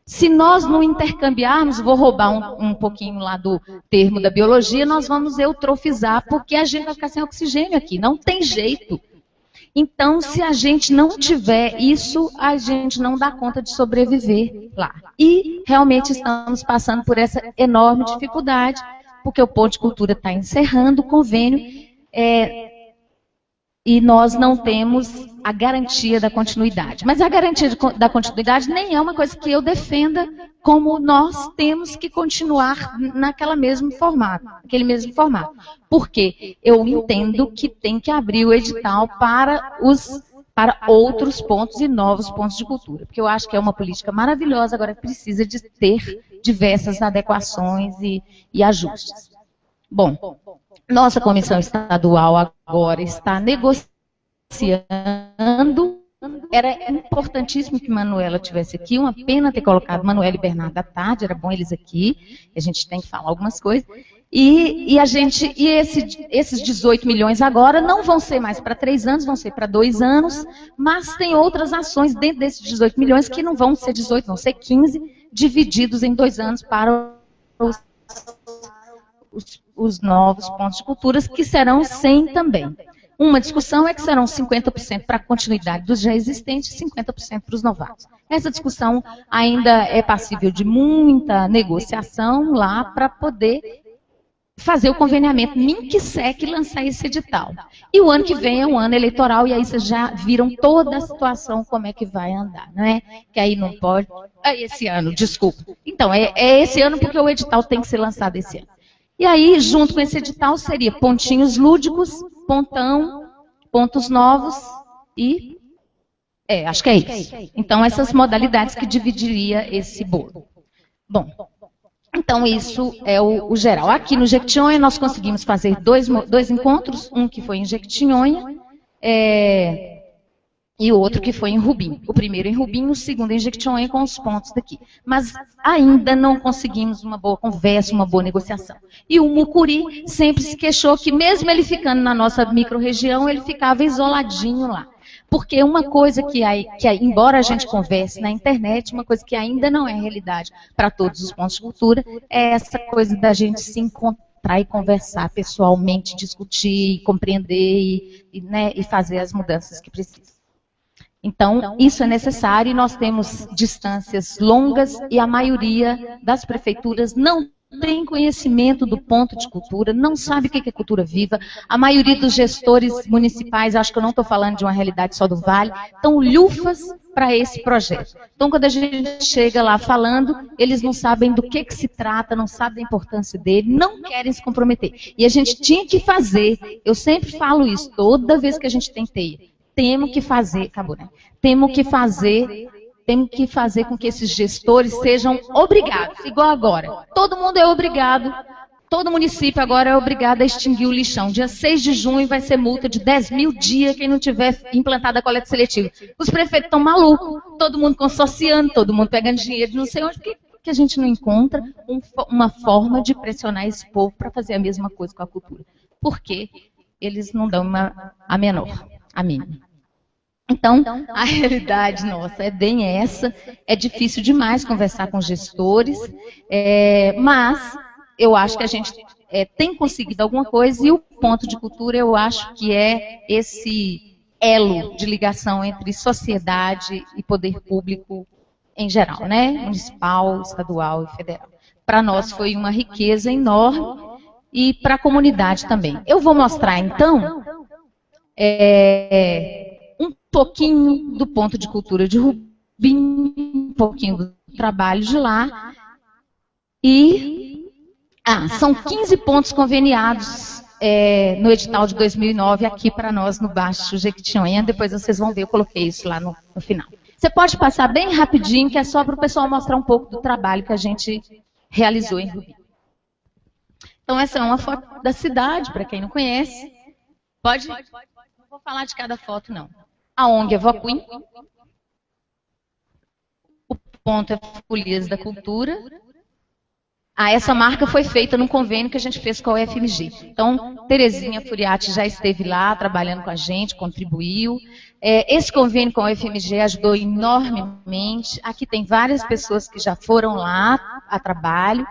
Se nós não intercambiarmos, vou roubar um pouquinho lá do termo da biologia, nós vamos eutrofizar, porque a gente vai ficar sem oxigênio aqui, não tem jeito. Então, se a gente não tiver isso, a gente não dá conta de sobreviver lá. E realmente estamos passando por essa enorme dificuldade, porque o Ponte Cultura está encerrando o convênio, e nós não temos a garantia da continuidade. Mas a garantia da continuidade nem é uma coisa que eu defenda, como nós temos que continuar naquele mesmo formato. Porque eu entendo que tem que abrir o edital para outros pontos e novos pontos de cultura. Porque eu acho que é uma política maravilhosa, agora precisa de ter diversas adequações e ajustes. Bom, nossa comissão estadual agora está negociando. Era importantíssimo que Manuela estivesse aqui, uma pena ter colocado Manuela e Bernardo à tarde, era bom eles aqui, a gente tem que falar algumas coisas. Esses 18 milhões agora não vão ser mais para 3 anos, vão ser para 2 anos, mas tem outras ações dentro desses 18 milhões que não vão ser 18, vão ser 15, divididos em 2 anos para os novos pontos de culturas, que serão 100 também. Uma discussão é que serão 50% para a continuidade dos já existentes e 50% para os novatos. Essa discussão ainda é passível de muita negociação lá para poder fazer o conveniamento MINC-SEC e lançar esse edital. E o ano que vem é um ano eleitoral, e aí vocês já viram toda a situação, como é que vai andar, não é? Que aí não pode... É esse ano, desculpa. Então, é esse ano porque o edital tem que ser lançado esse ano. E aí, junto com esse edital, seria pontinhos lúdicos, pontão, pontos novos e... acho que é isso. Então, essas modalidades que dividiria esse bolo. Bom... Então, isso é o geral. Aqui no Jequitinhonha, nós conseguimos fazer dois encontros, um que foi em Jequitinhonha e o outro que foi em Rubim. O primeiro em Rubim, o segundo em Jequitinhonha, com os pontos daqui. Mas ainda não conseguimos uma boa conversa, uma boa negociação. E o Mucuri sempre se queixou que, mesmo ele ficando na nossa micro-região, ele ficava isoladinho lá. Porque uma coisa que embora a gente converse na internet, uma coisa que ainda não é realidade para todos os pontos de cultura, é essa coisa da gente se encontrar e conversar pessoalmente, discutir, compreender e fazer as mudanças que precisam. Então, isso é necessário e nós temos distâncias longas e a maioria das prefeituras não tem conhecimento do ponto de cultura, não sabe o que é cultura viva. A maioria dos gestores municipais, acho que eu não estou falando de uma realidade só do Vale, estão lufas para esse projeto. Então, quando a gente chega lá falando, eles não sabem do que se trata, não sabem da importância dele, não querem se comprometer. E a gente tinha que fazer, eu sempre falo isso, toda vez que a gente tem teia, temos que fazer, acabou, né? Temos que fazer com que esses gestores sejam obrigados, igual agora. Todo mundo é obrigado, todo município agora é obrigado a extinguir o lixão. Dia 6 de junho vai ser multa de 10 mil dias quem não tiver implantado a coleta seletiva. Os prefeitos estão malucos, todo mundo consorciando, todo mundo pegando dinheiro de não sei onde, porque a gente não encontra uma forma de pressionar esse povo para fazer a mesma coisa com a cultura. Porque eles não dão a menor, a mínima. Então, a realidade nossa é bem essa, é difícil demais conversar com gestores, mas eu acho que a gente tem conseguido alguma coisa e o ponto de cultura eu acho que é esse elo de ligação entre sociedade e poder público em geral, né? Municipal, estadual e federal. Para nós foi uma riqueza enorme e para a comunidade também. Eu vou mostrar então... um pouquinho do ponto de cultura de Rubim, um pouquinho do trabalho de lá. E são 15 pontos conveniados no edital de 2009 aqui para nós no Baixo Jequitinhonha. Depois vocês vão ver, eu coloquei isso lá no final. Você pode passar bem rapidinho, que é só para o pessoal mostrar um pouco do trabalho que a gente realizou em Rubim. Então essa é uma foto da cidade, para quem não conhece. Pode? Não vou falar de cada foto, não. A ONG Evoquim, o ponto é Folias da Cultura. Essa marca foi feita num convênio que a gente fez com a UFMG. Então, Terezinha Furiati já esteve lá trabalhando com a gente, contribuiu. Esse convênio com a UFMG ajudou enormemente. Aqui tem várias pessoas que já foram lá a trabalho.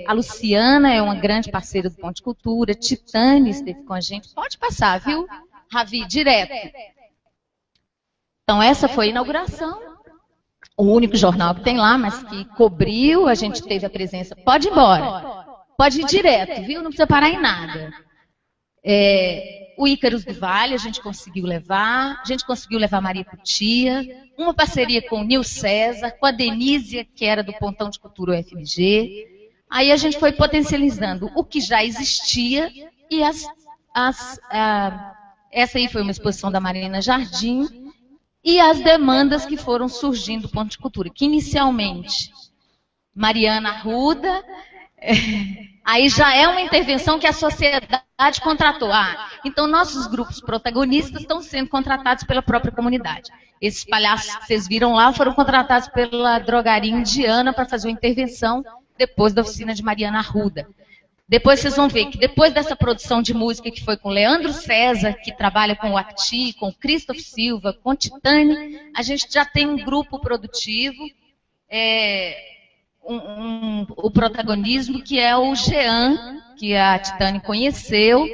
A Luciana é uma grande parceira do Ponto de Cultura. Titânia esteve com a gente. Pode passar, viu, Ravi? Direto. Então, essa foi a inauguração, o único jornal que tem lá, mas que cobriu, a gente teve a presença. Pode ir embora, pode ir direto, viu? Não precisa parar em nada. O Ícaros do Vale, a gente conseguiu levar Maria Cutia, uma parceria com o Nil César, com a Denísia, que era do Pontão de Cultura UFMG. Aí a gente foi potencializando o que já existia e essa aí foi uma exposição da Marina Jardim, e as demandas que foram surgindo do Ponto de Cultura, que inicialmente, Mariana Arruda, aí já é uma intervenção que a sociedade contratou. Então nossos grupos protagonistas estão sendo contratados pela própria comunidade. Esses palhaços que vocês viram lá foram contratados pela drogaria indiana para fazer uma intervenção depois da oficina de Mariana Arruda. Depois vocês vão ver que depois dessa produção de música que foi com Leandro César, que trabalha com o Acti, com Christoph Silva, com Titânia, a gente já tem um grupo produtivo, o protagonismo, que é o Jean, que a Titânia conheceu,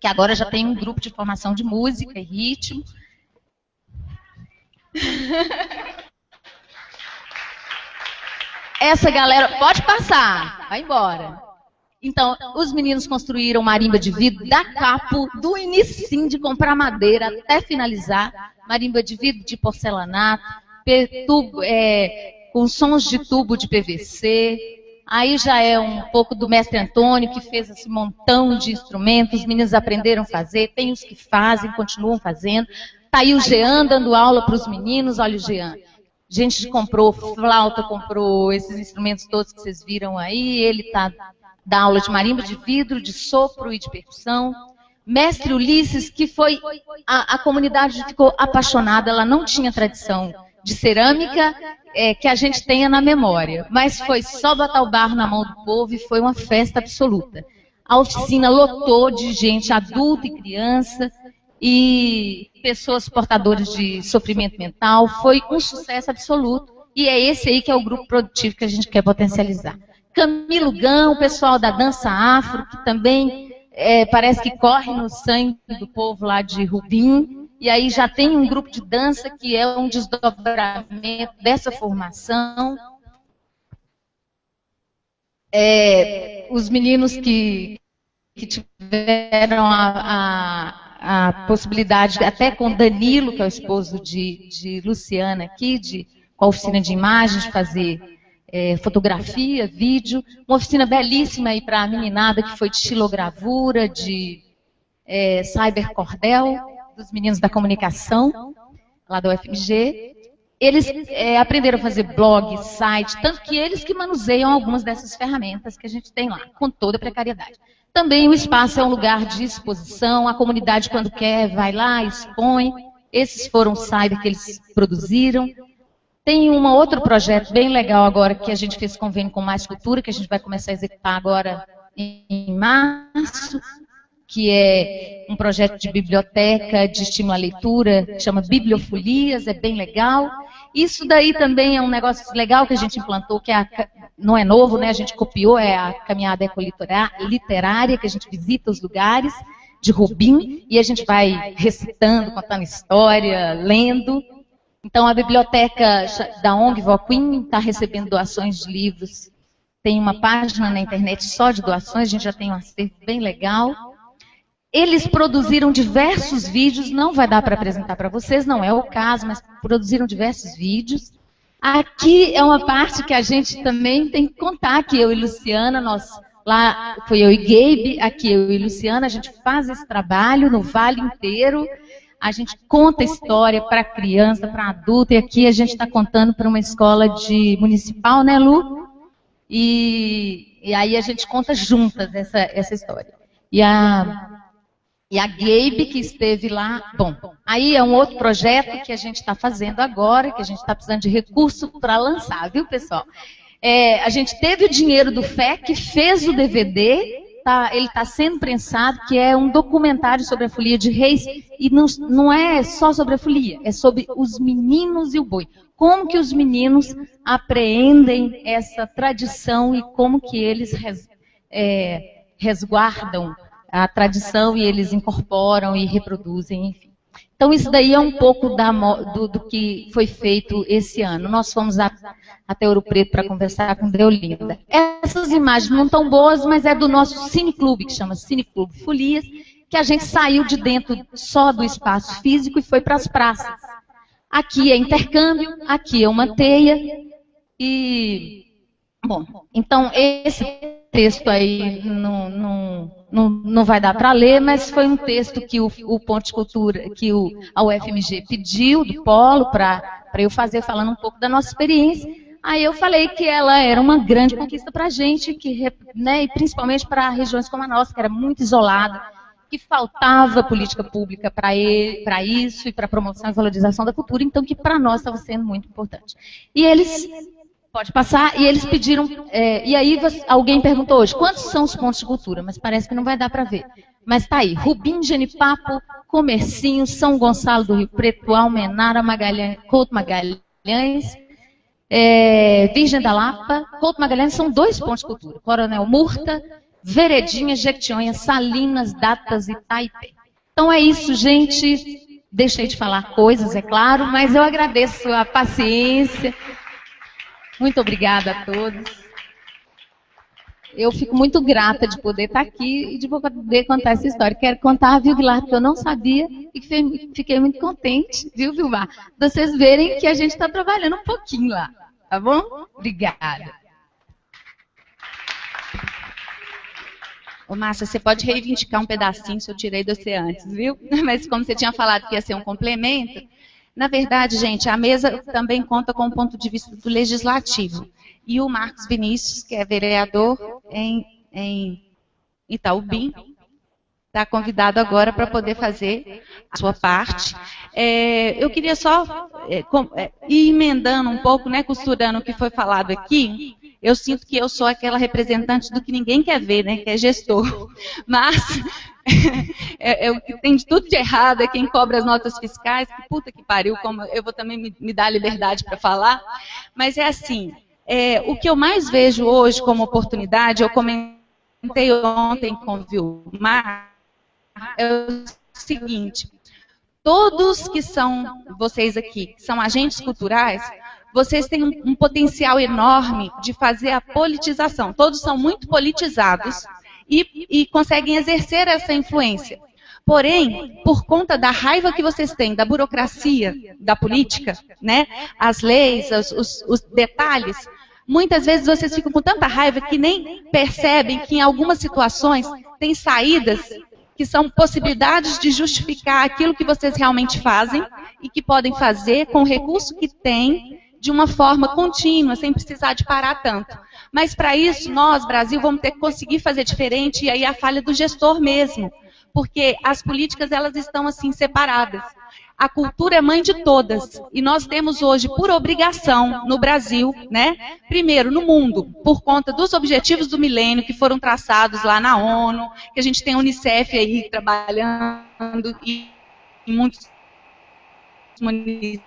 que agora já tem um grupo de formação de música e ritmo. Essa galera, pode passar, vai embora. Então, os meninos construíram marimba de vidro da capo, do início de comprar madeira até finalizar, marimba de vidro de porcelanato, com sons de tubo de PVC. Aí já é um pouco do mestre Antônio, que fez esse montão de instrumentos, os meninos aprenderam a fazer, tem os que fazem, continuam fazendo. Está aí o Jean dando aula para os meninos, olha o Jean. A gente comprou flauta, comprou esses instrumentos todos que vocês viram aí, ele está dá aula de marimba de vidro, de sopro e de percussão. Mestre Ulisses, que foi, a comunidade ficou apaixonada, ela não tinha tradição de cerâmica que a gente tenha na memória, mas foi só botar o barro na mão do povo e foi uma festa absoluta. A oficina lotou de gente adulta e criança, e pessoas portadoras de sofrimento mental, foi um sucesso absoluto, e é esse aí que é o grupo produtivo que a gente quer potencializar. Camilo Gão, o pessoal da dança afro, que também parece que corre no sangue do povo lá de Rubim, e aí já tem um grupo de dança que é um desdobramento dessa formação. Os meninos que tiveram a possibilidade, até com Danilo, que é o esposo de Luciana aqui, com a oficina de imagens, de fazer fotografia, vídeo, uma oficina belíssima aí para a meninada que foi de xilogravura, de cybercordel, dos meninos da comunicação, lá da UFMG. Eles aprenderam a fazer blog, site, tanto que eles que manuseiam algumas dessas ferramentas que a gente tem lá, com toda a precariedade. Também o espaço é um lugar de exposição, a comunidade quando quer vai lá, expõe. Esses foram os cyber que eles produziram. Tem um outro projeto bem legal agora que a gente fez convênio com Mais Cultura, que a gente vai começar a executar agora em março, que é um projeto de biblioteca, de estímulo à leitura, que chama Bibliofolias, é bem legal. Isso daí também é um negócio legal que a gente implantou, que não é novo, né? A gente copiou, é a caminhada ecoliterária, que a gente visita os lugares de Rubim, e a gente vai recitando, contando história, lendo. Então, a biblioteca da ONG Voquim está recebendo doações de livros. Tem uma página na internet só de doações, a gente já tem um acervo bem legal. Eles produziram diversos vídeos, não vai dar para apresentar para vocês, não é o caso, mas produziram diversos vídeos. Aqui é uma parte que a gente também tem que contar, que eu e Luciana, lá foi eu e Gabe, aqui eu e Luciana, a gente faz esse trabalho no Vale inteiro. A gente conta história para criança, para adulto, e aqui a gente está contando para uma escola municipal, né, Lu? E aí a gente conta juntas essa história. E a Gabe, que esteve lá, bom, aí é um outro projeto que a gente está fazendo agora, que a gente está precisando de recurso para lançar, viu, pessoal? A gente teve o dinheiro do FEC, fez o DVD, ele está sendo prensado, que é um documentário sobre a folia de Reis, e não é só sobre a folia, é sobre os meninos e o boi. Como que os meninos apreendem essa tradição e como que eles resguardam a tradição e eles incorporam e reproduzem, enfim. Então, isso daí é um pouco do que foi feito esse ano. Nós fomos até Ouro Preto para conversar com Deolinda. Essas imagens não estão boas, mas é do nosso cineclube, que chama Cineclube Folias, que a gente saiu de dentro só do espaço físico e foi para as praças. Aqui é intercâmbio, aqui é uma teia. E, bom, então esse texto aí não vai dar para ler, mas foi um texto que o Ponto de Cultura, que a UFMG pediu do Polo para eu fazer, falando um pouco da nossa experiência. Aí eu falei que ela era uma grande conquista para a gente, né, e principalmente para regiões como a nossa, que era muito isolada, que faltava política pública para isso e para a promoção e valorização da cultura, então que para nós estava sendo muito importante. E eles... Pode passar, e eles pediram, e aí alguém perguntou hoje, quantos são os pontos de cultura? Mas parece que não vai dar para ver. Mas está aí, Rubim, Genipapo, Comercinho, São Gonçalo do Rio Preto, Almenara, Couto Magalhães, Virgem da Lapa, Couto Magalhães são 2 pontos de cultura, Coronel Murta, Veredinha, Jequitinhonha, Salinas, Datas e Taipei. Então é isso, gente, deixei de falar coisas, é claro, mas eu agradeço a paciência. Muito obrigada a todos. eu fico muito grata de poder estar aqui e de poder contar essa história. Quero contar, viu, Vilmar, que eu não sabia e que fiquei muito contente, viu, Vilmar, de vocês verem que a gente está trabalhando um pouquinho lá, tá bom? Obrigada. Ô, Márcia, você pode reivindicar um pedacinho se eu tirei de você antes, viu? Mas como você tinha falado que ia ser um complemento, na verdade, gente, a mesa também conta com o ponto de vista do legislativo. E o Marcos Vinícius, que é vereador em Itaubim, está convidado agora para poder fazer a sua parte. Eu queria só ir emendando um pouco, né, costurando o que foi falado aqui. Eu sinto que eu sou aquela representante do que ninguém quer ver, né, que é gestor. Mas o que tem de tudo de errado é quem cobra as notas fiscais, que puta que pariu, como eu vou também me dar a liberdade para falar. Mas é assim, o que eu mais vejo hoje como oportunidade, eu comentei ontem com o Vilmar, é o seguinte: todos que são, vocês aqui, que são agentes culturais, vocês têm um potencial enorme de fazer a politização. Todos são muito politizados e conseguem exercer essa influência. Porém, por conta da raiva que vocês têm da burocracia, da política, né, as leis, os detalhes, muitas vezes vocês ficam com tanta raiva que nem percebem que em algumas situações tem saídas que são possibilidades de justificar aquilo que vocês realmente fazem e que podem fazer com o recurso que têm de uma forma contínua, sem precisar de parar tanto. Mas para isso, nós, Brasil, vamos ter que conseguir fazer diferente, e aí a falha do gestor mesmo, porque as políticas, elas estão assim separadas. A cultura é mãe de todas, e nós temos hoje, por obrigação, no Brasil, né, primeiro no mundo, por conta dos objetivos do milênio que foram traçados lá na ONU, que a gente tem a Unicef aí trabalhando em muitos municípios,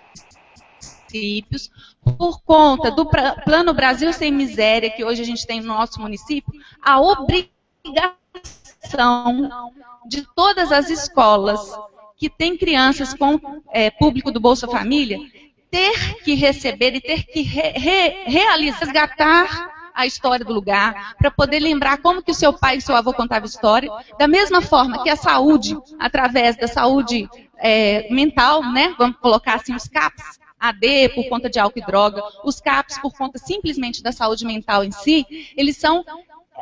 por conta do Plano Brasil Sem Miséria, que hoje a gente tem no nosso município, a obrigação de todas as escolas que têm crianças com público do Bolsa Família, ter que receber e ter que resgatar a história do lugar, para poder lembrar como que o seu pai e o seu avô contavam história, da mesma forma que a saúde, através da saúde mental, né, vamos colocar assim os CAPs, AD por conta de álcool e droga, os CAPs por conta simplesmente da saúde mental em si, eles são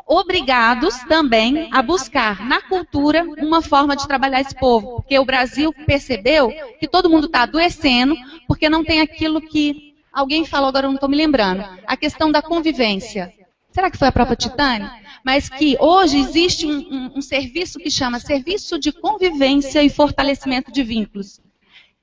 obrigados também a buscar na cultura uma forma de trabalhar esse povo, porque o Brasil percebeu que todo mundo está adoecendo porque não tem aquilo que alguém falou, agora eu não estou me lembrando, a questão da convivência. Será que foi a própria Titânia? Mas que hoje existe um serviço que chama Serviço de Convivência e Fortalecimento de Vínculos.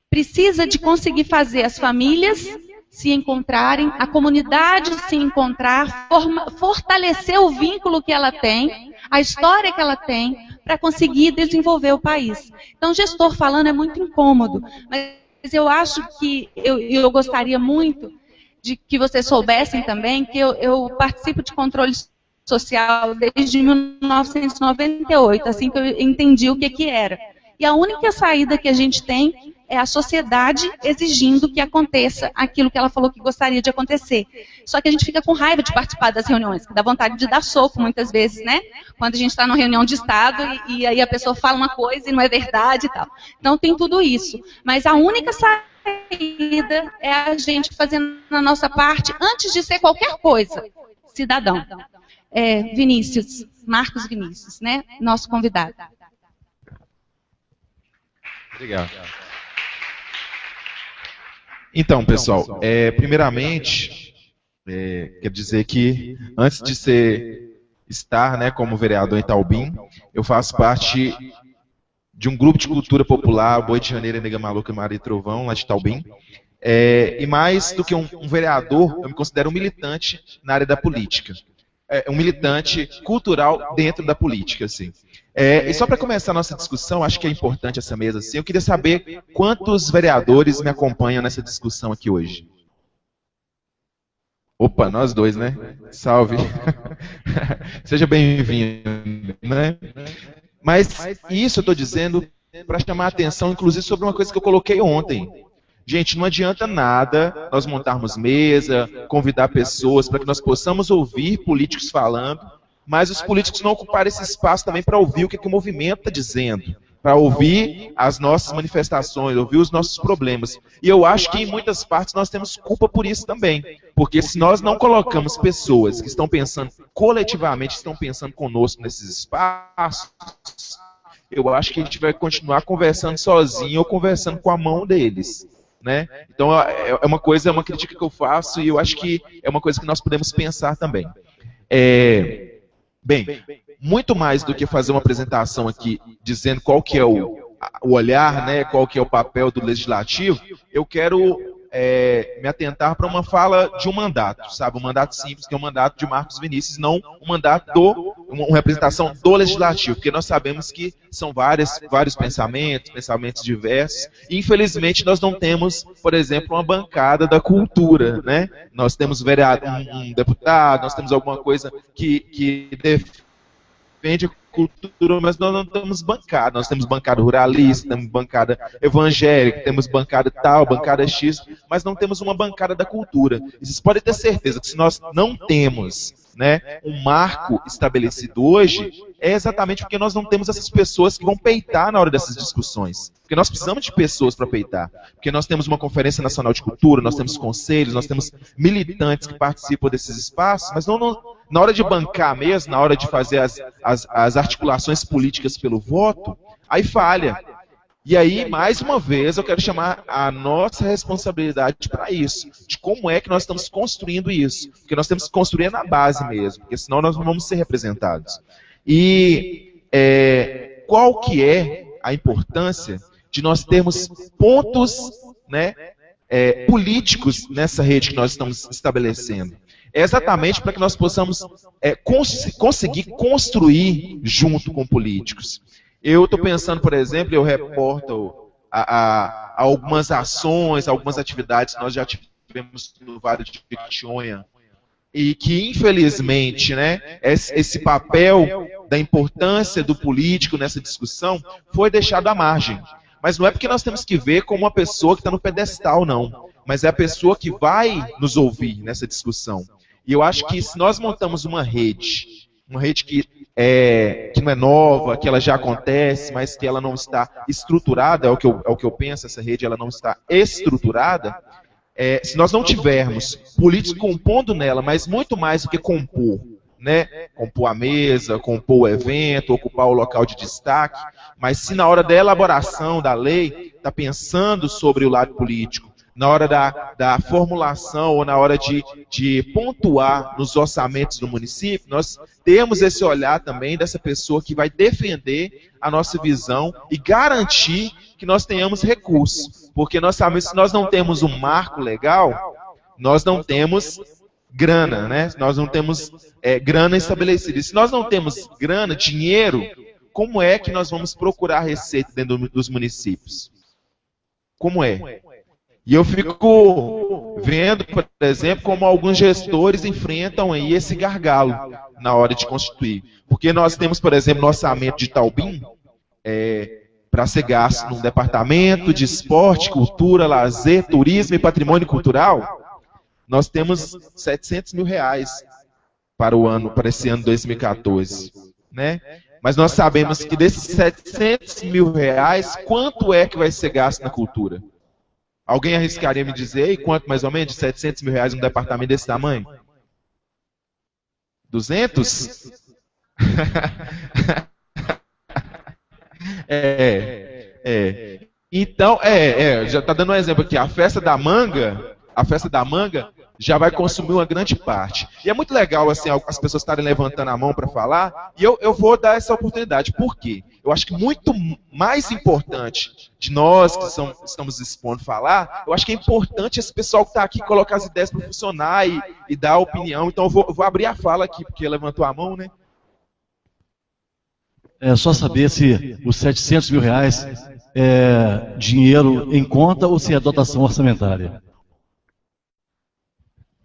Precisa de conseguir fazer as famílias se encontrarem, a comunidade se encontrar, fortalecer o vínculo que ela tem, a história que ela tem, para conseguir desenvolver o país. Então, gestor falando é muito incômodo, mas eu acho que eu gostaria muito de que vocês soubessem também que eu participo de controle social desde 1998, assim que eu entendi o que era. E a única saída que a gente tem é a sociedade exigindo que aconteça aquilo que ela falou que gostaria de acontecer. Só que a gente fica com raiva de participar das reuniões, que dá vontade de dar soco muitas vezes, né? Quando a gente está numa reunião de Estado e aí a pessoa fala uma coisa e não é verdade e tal. Então tem tudo isso. Mas a única saída é a gente fazendo a nossa parte antes de ser qualquer coisa. Cidadão. Vinícius, Marcos Vinícius, né? Nosso convidado. Obrigado. Então, pessoal, primeiramente, quero dizer que antes de estar, né, como vereador em Itaubim, eu faço parte de um grupo de cultura popular, Boi de Janeiro, Nega Maluca, Maria e Trovão, lá de Itaubim. E mais do que um vereador, eu me considero um militante na área da política. Um militante cultural dentro da política, assim. E só para começar a nossa discussão, acho que é importante essa mesa, assim, eu queria saber quantos vereadores me acompanham nessa discussão aqui hoje. Opa, nós dois, né? Salve. Seja bem-vindo, né? Mas isso eu estou dizendo para chamar a atenção, inclusive, sobre uma coisa que eu coloquei ontem. Gente, não adianta nada nós montarmos mesa, convidar pessoas para que nós possamos ouvir políticos falando, mas os políticos não ocuparam esse espaço também para ouvir o que o movimento está dizendo, para ouvir as nossas manifestações, ouvir os nossos problemas. E eu acho que em muitas partes nós temos culpa por isso também, porque se nós não colocamos pessoas que estão pensando coletivamente, estão pensando conosco nesses espaços, eu acho que a gente vai continuar conversando sozinho ou conversando com a mão deles, né? Então é uma coisa, é uma crítica que eu faço e eu acho que é uma coisa que nós podemos pensar também. Bem, muito mais do que fazer uma apresentação aqui dizendo qual que é o olhar, né, qual que é o papel do legislativo, eu quero me atentar para uma fala de um mandato, sabe? Um mandato simples, que é o mandato de Marcos Vinícius, não um mandato uma representação do legislativo, porque nós sabemos que são vários pensamentos diversos, e infelizmente nós não temos, por exemplo, uma bancada da cultura, né? Nós temos um deputado, nós temos alguma coisa que defende a cultura, mas nós não temos bancada. Nós temos bancada ruralista, temos bancada evangélica, temos bancada tal, bancada X, mas não temos uma bancada da cultura. E vocês podem ter certeza que se nós não temos, né, um marco estabelecido hoje, é exatamente porque nós não temos essas pessoas que vão peitar na hora dessas discussões. Porque nós precisamos de pessoas para peitar. Porque nós temos uma Conferência Nacional de Cultura, nós temos conselhos, nós temos militantes que participam desses espaços, mas na hora de bancar mesmo, na hora de fazer as articulações políticas pelo voto, aí falha. E aí, mais uma vez, eu quero chamar a nossa responsabilidade para isso, de como é que nós estamos construindo isso. Porque nós temos que construir na base mesmo, porque senão nós não vamos ser representados. E qual que é a importância de nós termos pontos, né, políticos nessa rede que nós estamos estabelecendo? É exatamente para que nós possamos conseguir construir junto com políticos. Eu estou pensando, por exemplo, eu reporto algumas ações, algumas atividades que nós já tivemos no Vale de Jequitinhonha, e que, infelizmente, né, esse papel da importância do político nessa discussão foi deixado à margem. Mas não é porque nós temos que ver como uma pessoa que está no pedestal, não. Mas é a pessoa que vai nos ouvir nessa discussão. E eu acho que se nós montamos uma rede que não é nova, que ela já acontece, mas que ela não está estruturada, é o que eu penso, essa rede ela não está estruturada, se nós não tivermos políticos compondo nela, mas muito mais do que compor, né? Compor a mesa, compor o evento, ocupar o local de destaque, mas se na hora da elaboração da lei está pensando sobre o lado político, na hora da formulação ou na hora de pontuar nos orçamentos do município, nós temos esse olhar também dessa pessoa que vai defender a nossa visão e garantir que nós tenhamos recursos. Porque nós sabemos que se nós não temos um marco legal, nós não temos grana, né? Nós não temos grana estabelecida. E se nós não temos grana, dinheiro, como é que nós vamos procurar receita dentro dos municípios? Como é? E eu fico vendo, por exemplo, como alguns gestores enfrentam aí esse gargalo na hora de constituir. Porque nós temos, por exemplo, no orçamento de Itaubim, para ser gasto num departamento de esporte, cultura, lazer, turismo e patrimônio cultural, nós temos R$700 mil para esse ano 2014, né? Mas nós sabemos que desses R$700 mil, quanto é que vai ser gasto na cultura? Alguém arriscaria me dizer quanto mais ou menos de R$700 mil num departamento desse tamanho? 200? Então, já está dando um exemplo aqui. A festa da manga já vai consumir uma grande parte. E é muito legal assim, as pessoas estarem levantando a mão para falar, e eu vou dar essa oportunidade. Por quê? Eu acho que muito mais importante de nós que estamos expondo falar, eu acho que é importante esse pessoal que está aqui colocar as ideias para funcionar e dar a opinião. Então eu vou abrir a fala aqui, porque levantou a mão, né? É só saber se os R$700 mil é dinheiro em conta ou se é dotação orçamentária.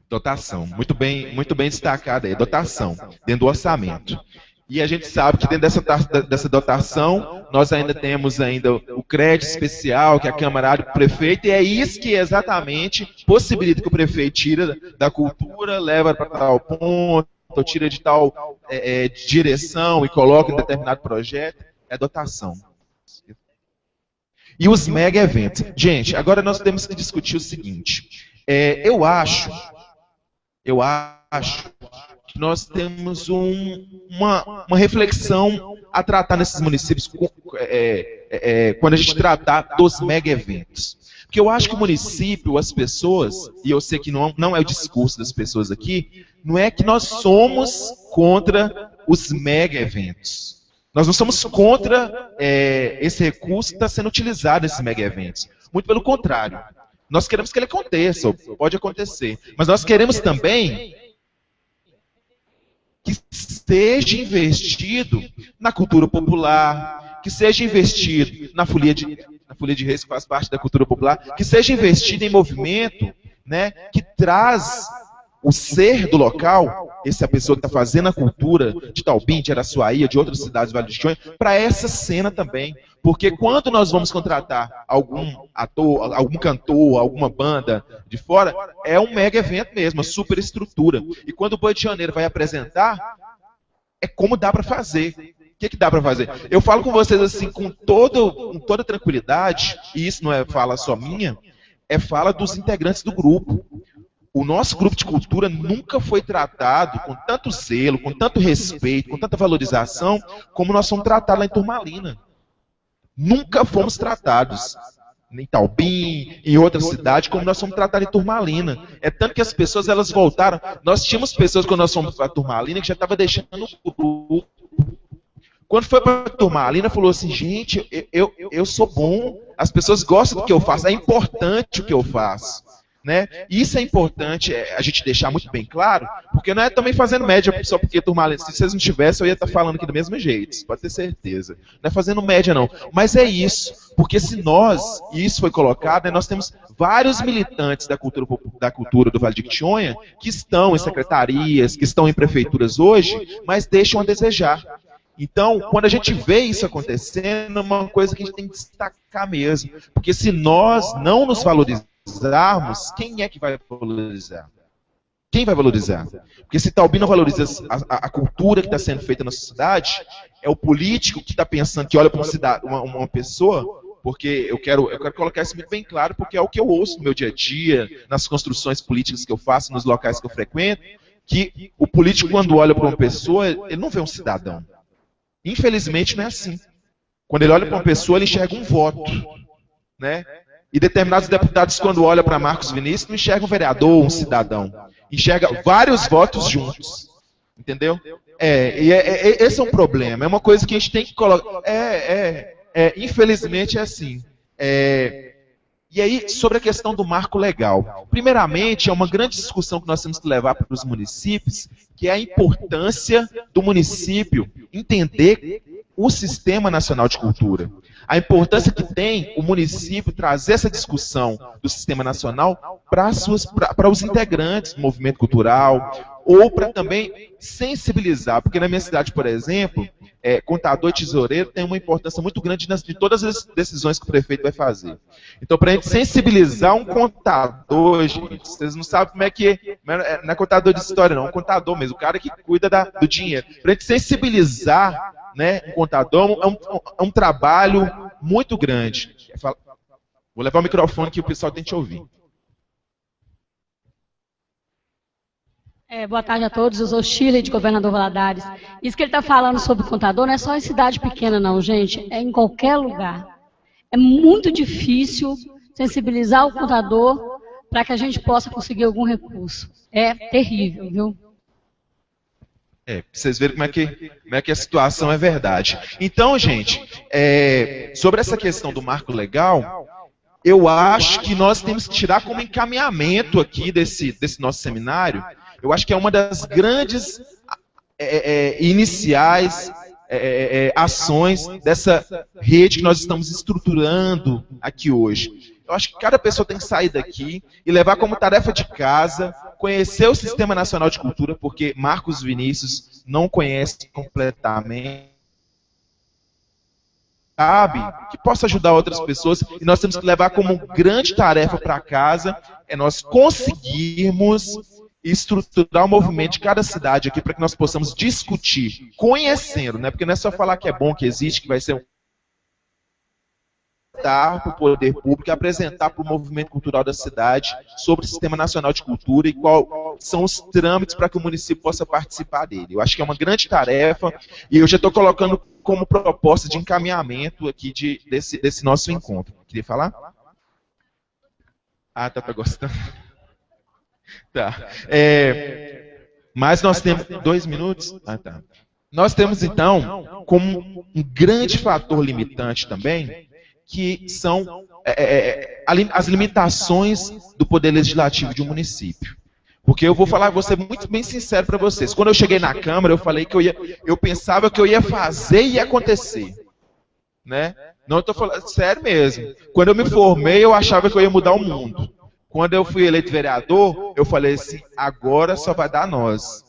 Dotação, muito bem destacada aí, dotação, dentro do orçamento. E a gente sabe que dentro dessa dotação, nós ainda temos o crédito especial, que é a Câmara do Prefeito, e é isso que exatamente possibilita que o prefeito tira da cultura, leva para tal ponto, ou tira de tal direção e coloca em determinado projeto, é dotação. E os mega eventos. Gente, agora nós temos que discutir o seguinte. Eu acho que nós temos uma reflexão a tratar nesses municípios quando a gente tratar dos mega eventos. Porque eu acho que o município, as pessoas, e eu sei que não é o discurso das pessoas aqui, não é que nós somos contra os mega eventos. Nós não somos contra esse recurso que está sendo utilizado nesses mega eventos. Muito pelo contrário. Nós queremos que ele aconteça, ou pode acontecer. Mas nós queremos também que seja investido na cultura popular, que seja investido na folia de reis, que faz parte da cultura popular, que seja investido em movimento, né, que traz o ser do local, essa pessoa que está fazendo a cultura de Itaubim, de Araçuaí, de outras cidades do Vale do Jequitinhonha, para essa cena também. Porque quando nós vamos contratar algum ator, algum cantor, alguma banda de fora, é um mega evento mesmo, uma super estrutura. E quando o Boi de Janeiro vai apresentar, é como dá para fazer. O que dá para fazer? Eu falo com vocês assim, com toda tranquilidade, e isso não é fala só minha, é fala dos integrantes do grupo. O nosso grupo de cultura nunca foi tratado com tanto zelo, com tanto respeito, com tanta valorização, como nós fomos tratados lá em Turmalina. Nunca fomos tratados em Itaubim, em outra cidade, como nós fomos tratados em Turmalina. É tanto que as pessoas elas voltaram. Nós tínhamos pessoas, quando nós fomos para Turmalina, que já estavam deixando o grupo. Quando foi para Turmalina, falou assim, gente, eu sou bom, as pessoas gostam do que eu faço, é importante o que eu faço. Né? E isso é importante a gente deixar muito bem claro, porque não é também fazendo média só porque Turmalina, se vocês não tivessem, eu ia estar falando aqui do mesmo jeito, pode ter certeza. Não é fazendo média não, mas é isso, porque se nós, e isso foi colocado, né, nós temos vários militantes da cultura do Vale do Jequitinhonha que estão em secretarias, que estão em prefeituras hoje, mas deixam a desejar. Então, quando a gente vê isso acontecendo, é uma coisa que a gente tem que destacar mesmo, porque se nós não nos valorizarmos, quem é que vai valorizar? Quem vai valorizar? Porque se Itaubim não valoriza a cultura que está sendo feita na sociedade, é o político que está pensando, que olha para uma pessoa, porque eu quero colocar isso muito bem claro, porque é o que eu ouço no meu dia a dia, nas construções políticas que eu faço, nos locais que eu frequento, que o político, quando olha para uma pessoa, ele não vê um cidadão. Infelizmente não é assim. Quando ele olha para uma pessoa, ele enxerga um voto, né? E determinados deputados, quando olham para Marcos Vinícius, não enxergam um vereador, um cidadão. Enxerga vários votos juntos. Entendeu? Esse é um problema. É uma coisa que a gente tem que colocar. Infelizmente é assim. E aí, sobre a questão do marco legal. Primeiramente, é uma grande discussão que nós temos que levar para os municípios, que é a importância do município entender o Sistema Nacional de Cultura. A importância que tem o município trazer essa discussão do Sistema Nacional para os integrantes do movimento cultural, ou para também sensibilizar, porque na minha cidade, por exemplo, contador e tesoureiro tem uma importância muito grande de todas as decisões que o prefeito vai fazer. Então, para a gente sensibilizar um contador, gente, vocês não sabem como é que não é contador de história não, é um contador mesmo, o cara que cuida do dinheiro. Para a gente sensibilizar, né, um contador é um trabalho muito grande. Vou levar o microfone que o pessoal tem que ouvir. Boa tarde a todos, eu sou Shirley, de Governador Valadares. Isso que ele está falando sobre contador não é só em cidade pequena não, gente, é em qualquer lugar. É muito difícil sensibilizar o contador para que a gente possa conseguir algum recurso. É terrível, viu? Vocês verem como é que a situação é verdade. Então, gente, sobre essa questão do marco legal, eu acho que nós temos que tirar como encaminhamento aqui desse nosso seminário, eu acho que é uma das grandes iniciais ações dessa rede que nós estamos estruturando aqui hoje. Eu acho que cada pessoa tem que sair daqui e levar como tarefa de casa, conhecer o Sistema Nacional de Cultura, porque Marcos Vinícius não conhece completamente. Sabe, que possa ajudar outras pessoas, e nós temos que levar como grande tarefa para casa, nós conseguirmos e estruturar o movimento de cada cidade aqui para que nós possamos discutir, conhecendo, né? Porque não é só falar que é bom, que existe, que vai ser um para o poder público, apresentar para o movimento cultural da cidade sobre o Sistema Nacional de Cultura e quais são os trâmites para que o município possa participar dele. Eu acho que é uma grande tarefa e eu já estou colocando como proposta de encaminhamento aqui desse nosso encontro. Queria falar? Ah, tá gostando. Tá. Mas nós temos 2 minutos? Ah, tá. Nós temos, então, como um grande fator limitante também, que são as limitações do poder legislativo de um município. Porque eu vou ser muito bem sincero para vocês. Quando eu cheguei na Câmara, eu falei que eu pensava que eu ia fazer e ia acontecer. Né? Não estou falando, sério mesmo. Quando eu me formei, eu achava que eu ia mudar o mundo. Quando eu fui eleito vereador, eu falei assim, agora só vai dar nós.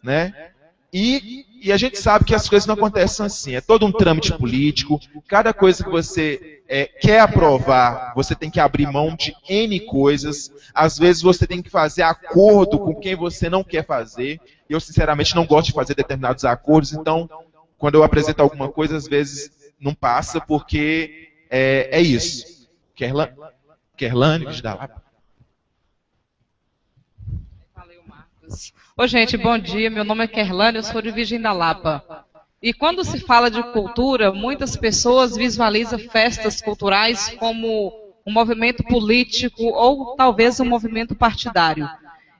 Né? E a gente sabe que as coisas não acontecem assim. É todo um trâmite político. Cada coisa que você quer aprovar, você tem que abrir mão de N coisas. Às vezes você tem que fazer acordo com quem você não quer fazer. Eu, sinceramente, não gosto de fazer determinados acordos. Então, quando eu apresento alguma coisa, às vezes não passa, porque é isso. Kerlane, Virgem da Lapa. Oi, gente, bom dia. Meu nome é Kerlane, eu sou de Virgem da Lapa. E quando se fala de cultura, muitas pessoas visualizam festas culturais como um movimento político ou talvez um movimento partidário.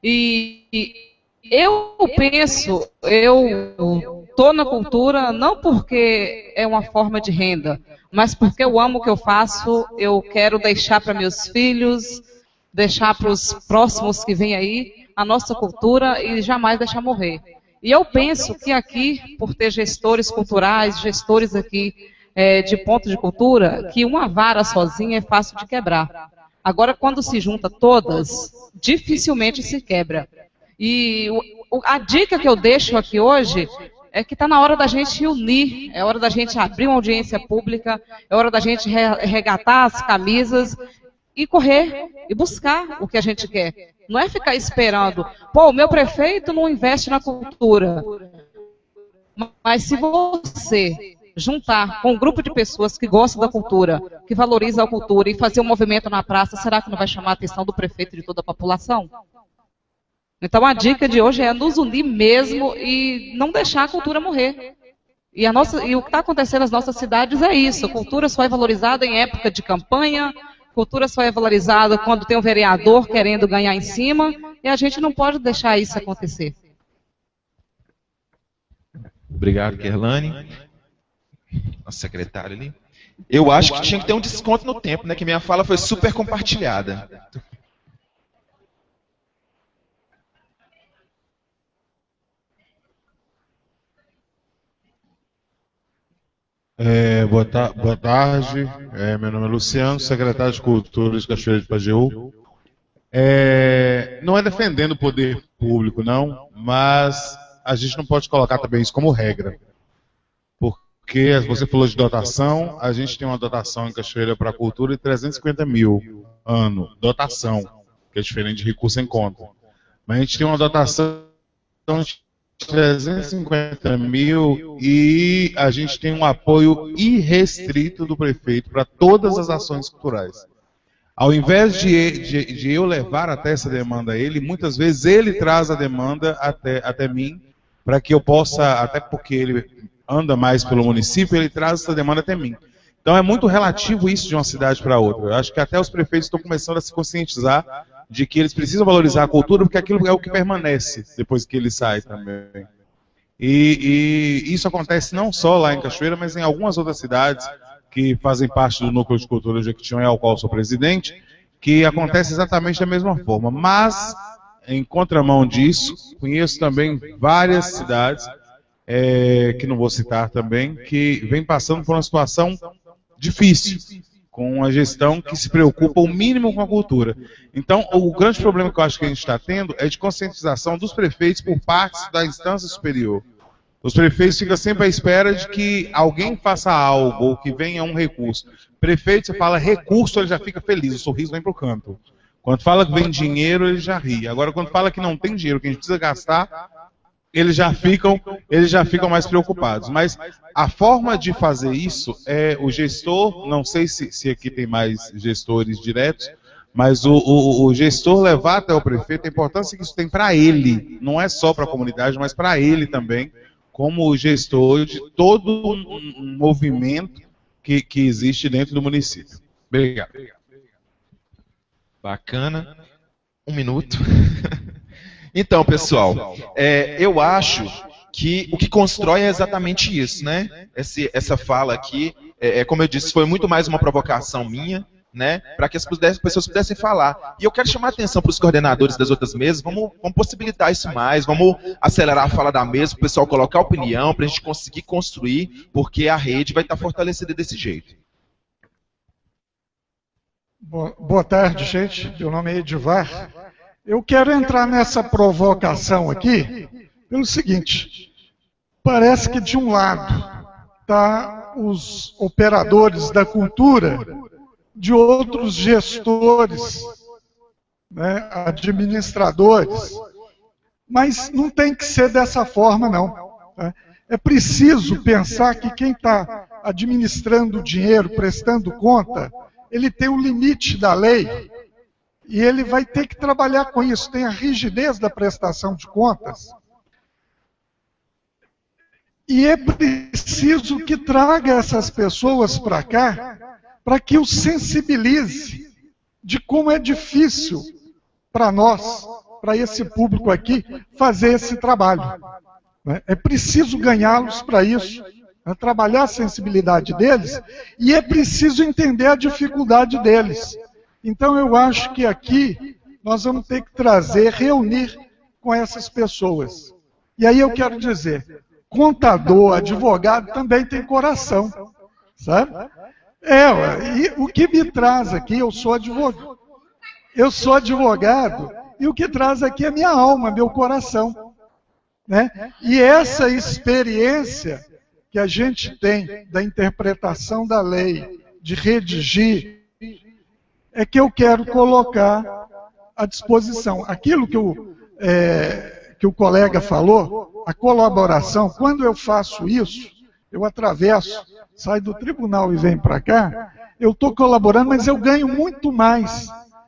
E eu penso, eu estou na cultura não porque é uma forma de renda, mas porque eu amo o que eu faço, eu quero deixar para meus filhos, deixar para os próximos que vêm aí, a nossa cultura e jamais deixar morrer. E eu penso que aqui, por ter gestores culturais, gestores aqui de ponto de cultura, que uma vara sozinha é fácil de quebrar. Agora, quando se junta todas, dificilmente se quebra. E a dica que eu deixo aqui hoje é que está na hora da gente unir, é hora da gente abrir uma audiência pública, é hora da gente regatar as camisas e correr e buscar o que a gente quer. Não é ficar esperando, pô, o meu prefeito não investe na cultura. Mas se você juntar com um grupo de pessoas que gostam da cultura, que valorizam a cultura e fazer um movimento na praça, será que não vai chamar a atenção do prefeito e de toda a população? Então a dica de hoje é nos unir mesmo e não deixar a cultura morrer. E o que está acontecendo nas nossas cidades é isso, a cultura só é valorizada em época de campanha, cultura só é valorizada quando tem um vereador querendo ganhar em cima, e a gente não pode deixar isso acontecer. Obrigado, Kerlane. Nossa secretária ali. Eu acho que tinha que ter um desconto no tempo, né? Que minha fala foi super compartilhada. Boa tarde, meu nome é Luciano, secretário de Cultura de Cachoeira de Pajeú. Não é defendendo o poder público, não, mas a gente não pode colocar também isso como regra. Porque você falou de dotação, a gente tem uma dotação em Cachoeira para a cultura de 350 mil ano, dotação, que é diferente de recurso em conta. Mas a gente tem uma dotação de 350 mil e a gente tem um apoio irrestrito do prefeito para todas as ações culturais. Ao invés de eu levar até essa demanda a ele, muitas vezes ele traz a demanda até mim, para que eu possa, até porque ele anda mais pelo município, ele traz essa demanda até mim. Então é muito relativo isso de uma cidade para outra. Eu acho que até os prefeitos estão começando a se conscientizar de que eles precisam valorizar a cultura, porque aquilo é o que permanece depois que ele sai também. E isso acontece não só lá em Cachoeira, mas em algumas outras cidades que fazem parte do Núcleo de Cultura de Jequitinhonha, ao qual sou presidente, que acontece exatamente da mesma forma. Mas, em contramão disso, conheço também várias cidades, que não vou citar também, que vem passando por uma situação difícil, com a gestão que se preocupa o mínimo com a cultura. Então, o grande problema que eu acho que a gente está tendo é de conscientização dos prefeitos por parte da instância superior. Os prefeitos ficam sempre à espera de que alguém faça algo, ou que venha um recurso. Prefeito, você fala recurso, ele já fica feliz, o sorriso vem para o canto. Quando fala que vem dinheiro, ele já ri. Agora, quando fala que não tem dinheiro, que a gente precisa gastar, eles já ficam mais preocupados. Mas a forma de fazer isso é o gestor, não sei se aqui tem mais gestores diretos, mas o gestor levar até o prefeito a importância que isso tem para ele, não é só para a comunidade, mas para ele também, como gestor de todo um movimento que existe dentro do município. Obrigado. Bacana. 1 minuto. Então, pessoal, eu acho que o que constrói é exatamente isso, né? Essa fala aqui, como eu disse, foi muito mais uma provocação minha, né? Para que as pessoas pudessem falar. E eu quero chamar a atenção para os coordenadores das outras mesas, vamos possibilitar isso mais, vamos acelerar a fala da mesa, para o pessoal colocar opinião, para a gente conseguir construir, porque a rede vai estar fortalecida desse jeito. Boa tarde, gente. Meu nome é Edivar. Eu quero entrar nessa provocação aqui pelo seguinte. Parece que de um lado tá os operadores da cultura, de outros gestores, né, administradores, mas não tem que ser dessa forma, não. Tá? É preciso pensar que quem está administrando o dinheiro, prestando conta, ele tem o limite da lei e ele vai ter que trabalhar com isso. Tem a rigidez da prestação de contas. E é preciso que traga essas pessoas para cá para que os sensibilize de como é difícil para nós, para esse público aqui, fazer esse trabalho. É preciso ganhá-los para isso. Trabalhar a sensibilidade deles, e é preciso entender a dificuldade deles. Então eu acho que aqui nós vamos ter que reunir com essas pessoas. E aí eu quero dizer, contador, advogado também tem coração, sabe? E o que me traz aqui, eu sou advogado, e o que traz aqui é minha alma, meu coração, né? E essa experiência que a gente tem da interpretação da lei, de redigir, é que eu quero colocar à disposição. Aquilo que o colega falou, a colaboração, quando eu faço isso, eu atravesso, saio do tribunal e venho para cá, eu estou colaborando, mas eu ganho muito mais.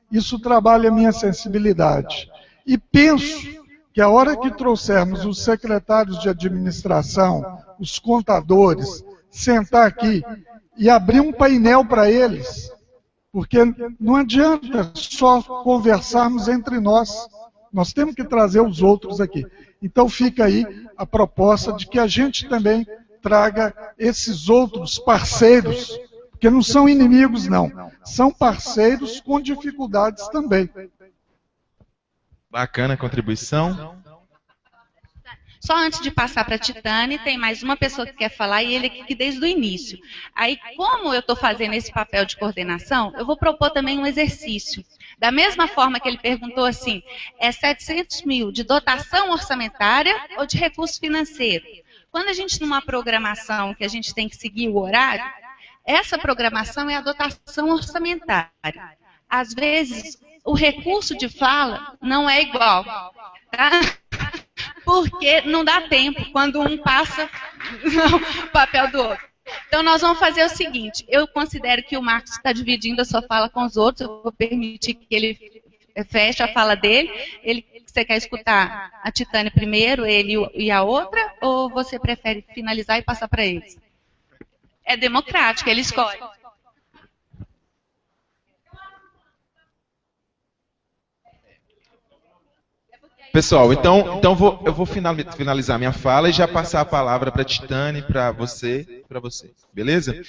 Isso trabalha a minha sensibilidade. E penso que a hora que trouxermos os secretários de administração, os contadores, sentar aqui e abrir um painel para eles, porque não adianta só conversarmos entre nós, nós temos que trazer os outros aqui. Então fica aí a proposta de que a gente também traga esses outros parceiros, porque não são inimigos não, são parceiros com dificuldades também. Bacana a contribuição. Só antes de passar para a Titane, tem mais uma pessoa que quer falar e ele aqui desde o início. Aí, como eu estou fazendo esse papel de coordenação, eu vou propor também um exercício. Da mesma forma que ele perguntou assim, 700 mil de dotação orçamentária ou de recurso financeiro? Quando a gente, numa programação que a gente tem que seguir o horário, essa programação é a dotação orçamentária. Às vezes, o recurso de fala não é igual, tá? Porque não dá tempo quando um passa o papel do outro. Então, nós vamos fazer o seguinte, eu considero que o Marcos está dividindo a sua fala com os outros, eu vou permitir que ele feche a fala dele. Você quer escutar a Titane primeiro, ele e a outra, ou você prefere finalizar e passar para eles? É democrático, ele escolhe. Pessoal, então eu vou finalizar minha fala e já passar a palavra para a Titane, para você, beleza?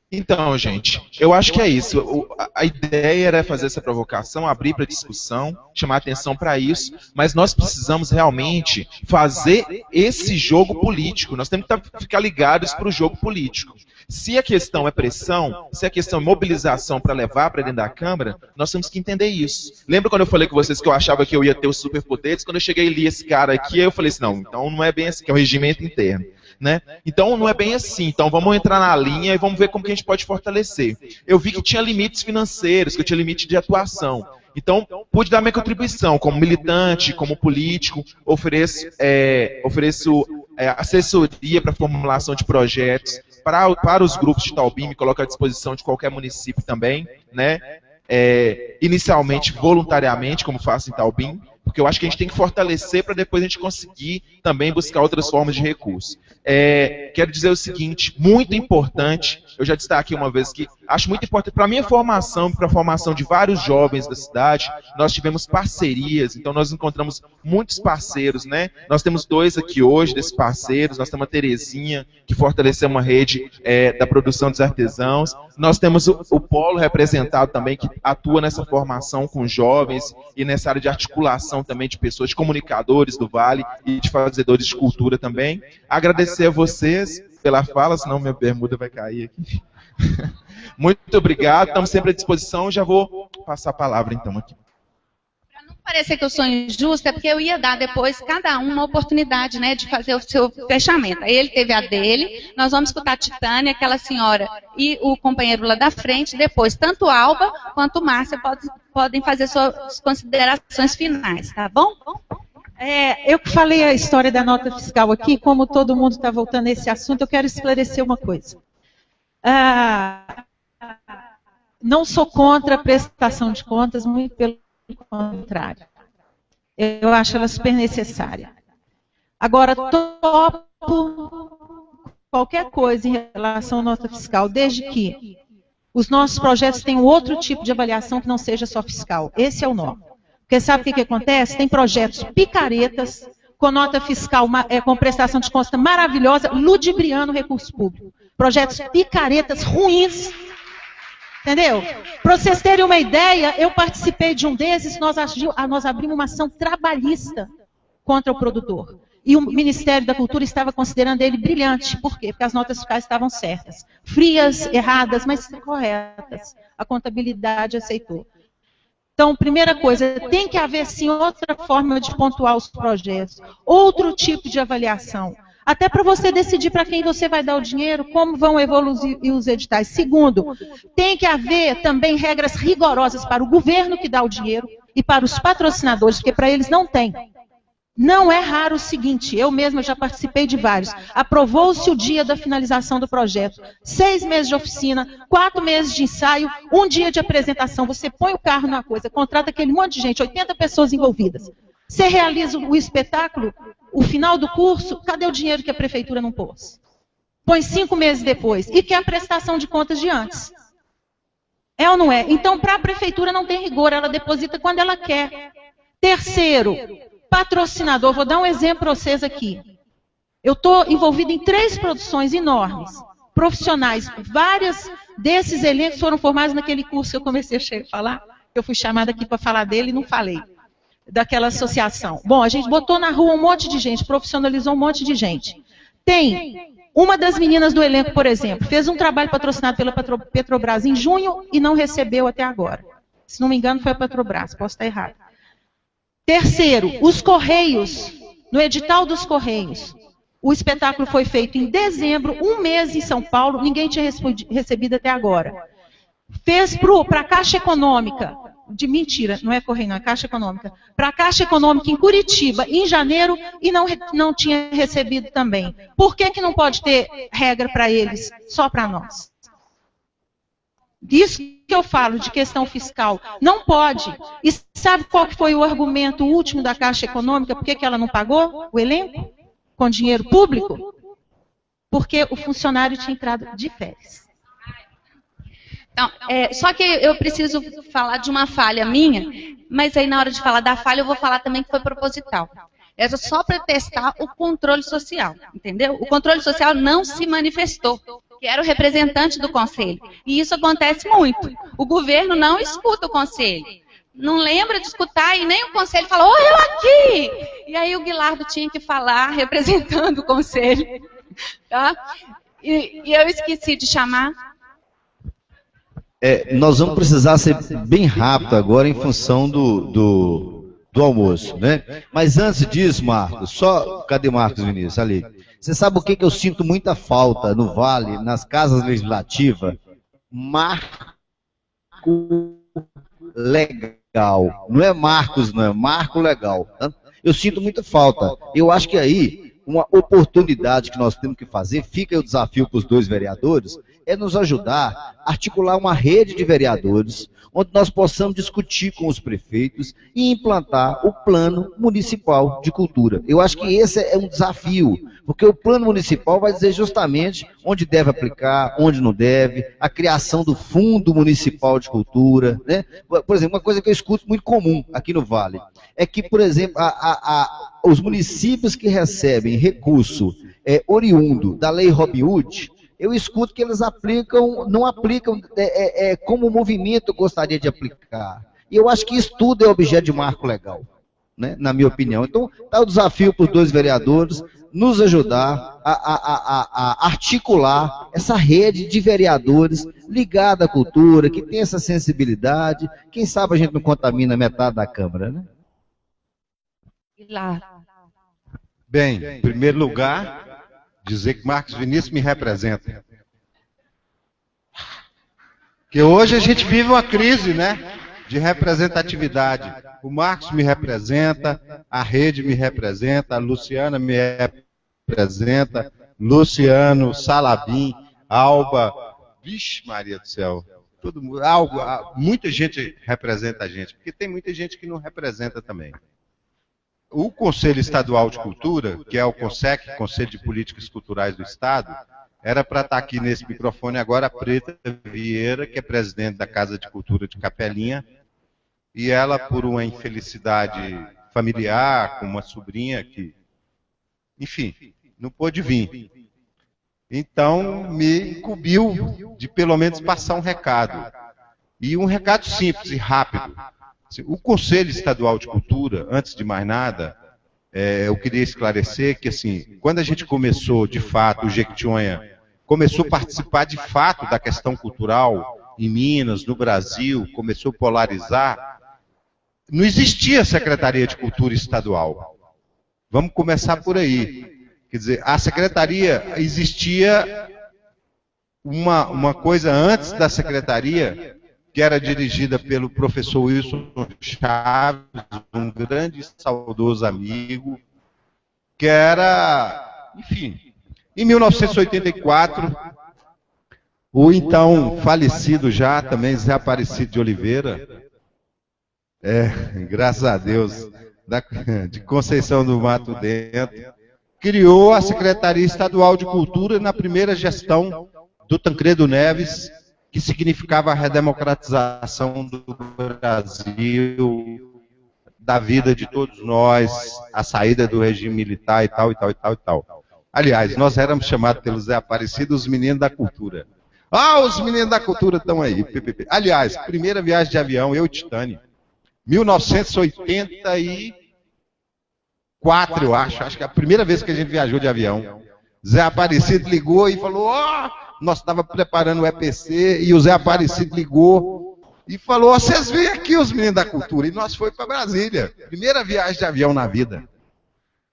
Então, gente, eu acho que é isso. A ideia era fazer essa provocação, abrir para discussão, chamar atenção para isso, mas nós precisamos realmente fazer esse jogo político. Nós temos que ficar ligados para o jogo político. Se a questão é pressão, se a questão é mobilização para levar para dentro da Câmara, nós temos que entender isso. Lembra quando eu falei com vocês que eu achava que eu ia ter os superpoderes? Quando eu cheguei e li esse cara aqui, eu falei assim, não, então não é bem assim, que é um regimento interno. Né? Então não é bem assim, então vamos entrar na linha e vamos ver como que a gente pode fortalecer. Eu vi que tinha limites financeiros, que eu tinha limite de atuação. Então, pude dar minha contribuição como militante, como político, ofereço assessoria para a formulação de projetos para os grupos de Itaubim, me coloco à disposição de qualquer município também, né? Inicialmente, voluntariamente, como faço em Itaubim, porque eu acho que a gente tem que fortalecer para depois a gente conseguir também buscar outras formas de recurso. Quero dizer o seguinte, muito importante, eu já destaquei uma vez que acho muito importante, para a minha formação e para a formação de vários jovens da cidade, nós tivemos parcerias, então nós encontramos muitos parceiros, né? Nós temos 2 aqui hoje desses parceiros, nós temos a Terezinha, que fortaleceu uma rede da produção dos artesãos, nós temos o Polo representado também, que atua nessa formação com jovens e nessa área de articulação também de pessoas, de comunicadores do Vale e de fazedores de cultura também. Agradecer a vocês pela fala, senão minha bermuda vai cair aqui. Muito obrigado, estamos sempre à disposição, já vou passar a palavra então aqui. Para não parecer que eu sou injusta, é porque eu ia dar depois cada um uma oportunidade, né, de fazer o seu fechamento. Aí ele teve a dele, nós vamos escutar a Titânia, aquela senhora e o companheiro lá da frente, depois tanto Alba quanto Márcia podem fazer suas considerações finais, tá bom? Eu que falei a história da nota fiscal aqui, como todo mundo está voltando a esse assunto, eu quero esclarecer uma coisa. Não sou contra a prestação de contas, muito pelo contrário. Eu acho ela super necessária. Agora, topo qualquer coisa em relação à nota fiscal, desde que os nossos projetos tenham outro tipo de avaliação que não seja só fiscal. Esse é o nó. Porque sabe o que acontece? Tem projetos picaretas, com nota fiscal, com prestação de contas maravilhosa, ludibriando o recurso público. Projetos picaretas ruins, entendeu? Para vocês terem uma ideia, eu participei de um desses, nós abrimos uma ação trabalhista contra o produtor. E o Ministério da Cultura estava considerando ele brilhante. Por quê? Porque as notas fiscais estavam certas. Frias, erradas, mas corretas. A contabilidade aceitou. Então, primeira coisa, tem que haver, sim, outra forma de pontuar os projetos, outro tipo de avaliação, até para você decidir para quem você vai dar o dinheiro, como vão evoluir os editais. Segundo, tem que haver também regras rigorosas para o governo que dá o dinheiro e para os patrocinadores, porque para eles não tem. Não é raro o seguinte, eu mesma já participei de vários, aprovou-se o dia da finalização do projeto, 6 meses de oficina, 4 meses de ensaio, 1 dia de apresentação, você põe o carro na coisa, contrata aquele monte de gente, 80 pessoas envolvidas, você realiza o espetáculo, o final do curso, cadê o dinheiro que a prefeitura não pôs? Põe 5 meses depois, e quer a prestação de contas de antes. É ou não é? Então, para a prefeitura não tem rigor, ela deposita quando ela quer. Terceiro, patrocinador, vou dar um exemplo para vocês aqui. Eu estou envolvida em 3 produções enormes, profissionais. Várias desses elencos foram formados naquele curso que eu comecei a falar. Eu fui chamada aqui para falar dele e não falei. Daquela associação. Bom, a gente botou na rua um monte de gente, profissionalizou um monte de gente. Tem uma das meninas do elenco, por exemplo, fez um trabalho patrocinado pela Petrobras em junho e não recebeu até agora. Se não me engano, foi a Petrobras, posso estar errado. Terceiro, os Correios, no edital dos Correios, o espetáculo foi feito em dezembro, 1 mês em São Paulo, ninguém tinha recebido até agora. Fez para a Caixa Econômica, mentira, não é Correio, não, é Caixa Econômica, para a Caixa Econômica em Curitiba, em janeiro, e não tinha recebido também. Por que não pode ter regra para eles, só para nós? Isso que eu falo de questão fiscal, não pode. E sabe qual que foi o argumento último da Caixa Econômica? Por que ela não pagou o elenco com dinheiro público? Porque o funcionário tinha entrado de férias. Então, só que eu preciso falar de uma falha minha, mas aí na hora de falar da falha eu vou falar também que foi proposital. Era só para testar o controle social, entendeu? O controle social não se manifestou, que era o representante do conselho. E isso acontece muito. O governo não escuta o conselho. Não lembra de escutar e nem o conselho fala, ô, eu aqui! E aí o Guilardo tinha que falar representando o conselho. Tá? E eu esqueci de chamar. Nós vamos precisar ser bem rápido agora em função do almoço, né? Mas antes disso, Marcos, cadê Marcos Vinícius? Ali. Você sabe o que eu sinto muita falta no Vale, nas casas legislativas? Marco legal. legal. Não é Marcos, não é Marco legal. Tá? Eu sinto muita falta. Eu acho que aí, uma oportunidade que nós temos que fazer, fica aí o desafio para os dois vereadores, é nos ajudar a articular uma rede de vereadores, onde nós possamos discutir com os prefeitos e implantar o Plano Municipal de Cultura. Eu acho que esse é um desafio, porque o Plano Municipal vai dizer justamente onde deve aplicar, onde não deve, a criação do Fundo Municipal de Cultura, né? Por exemplo, uma coisa que eu escuto muito comum aqui no Vale, é que, por exemplo, os municípios que recebem recurso oriundo da Lei Robin Hood, eu escuto que eles não aplicam como o movimento gostaria de aplicar. E eu acho que isso tudo é objeto de marco legal, né, na minha opinião. Então, está o desafio para os dois vereadores nos ajudar a articular essa rede de vereadores ligada à cultura, que tem essa sensibilidade. Quem sabe a gente não contamina metade da Câmara, né? Bem, em primeiro lugar, dizer que Marcos Vinícius me representa. Porque hoje a gente vive uma crise, né, de representatividade. O Marcos me representa, a rede me representa, a Luciana me representa, Luciano, Salabim, Alba, vixe Maria do céu, todo mundo, muita gente representa a gente, porque tem muita gente que não representa também. O Conselho Estadual de Cultura, que é o CONSEC, Conselho de Políticas Culturais do Estado, era para estar aqui nesse microfone agora a Preta Vieira, que é presidente da Casa de Cultura de Capelinha, e ela, por uma infelicidade familiar, com uma sobrinha que, enfim, não pôde vir. Então, me incumbiu de pelo menos passar um recado. E um recado simples e rápido. O Conselho Estadual de Cultura, antes de mais nada, eu queria esclarecer que, assim, quando a gente começou, de fato, o Jequitinhonha começou a participar, de fato, da questão cultural em Minas, no Brasil, começou a polarizar, não existia Secretaria de Cultura Estadual. Vamos começar por aí. Quer dizer, a Secretaria, existia uma coisa antes da Secretaria, que era dirigida pelo professor Wilson Chaves, um grande e saudoso amigo, que era, enfim, em 1984, o então falecido já, também Zé Aparecido de Oliveira, graças a Deus, de Conceição do Mato Dentro, criou a Secretaria Estadual de Cultura na primeira gestão do Tancredo Neves, que significava a redemocratização do Brasil, da vida de todos nós, a saída do regime militar e tal, e tal, e tal, e tal. Aliás, nós éramos chamados pelo Zé Aparecido os meninos da cultura. Os meninos da cultura estão aí. Aliás, primeira viagem de avião, eu e Titani, 1984, eu acho que é a primeira vez que a gente viajou de avião. Zé Aparecido ligou e falou, nós estávamos preparando o EPC e o Zé Aparecido ligou e falou, vocês vêm aqui os meninos da cultura. E nós fomos para Brasília, primeira viagem de avião na vida.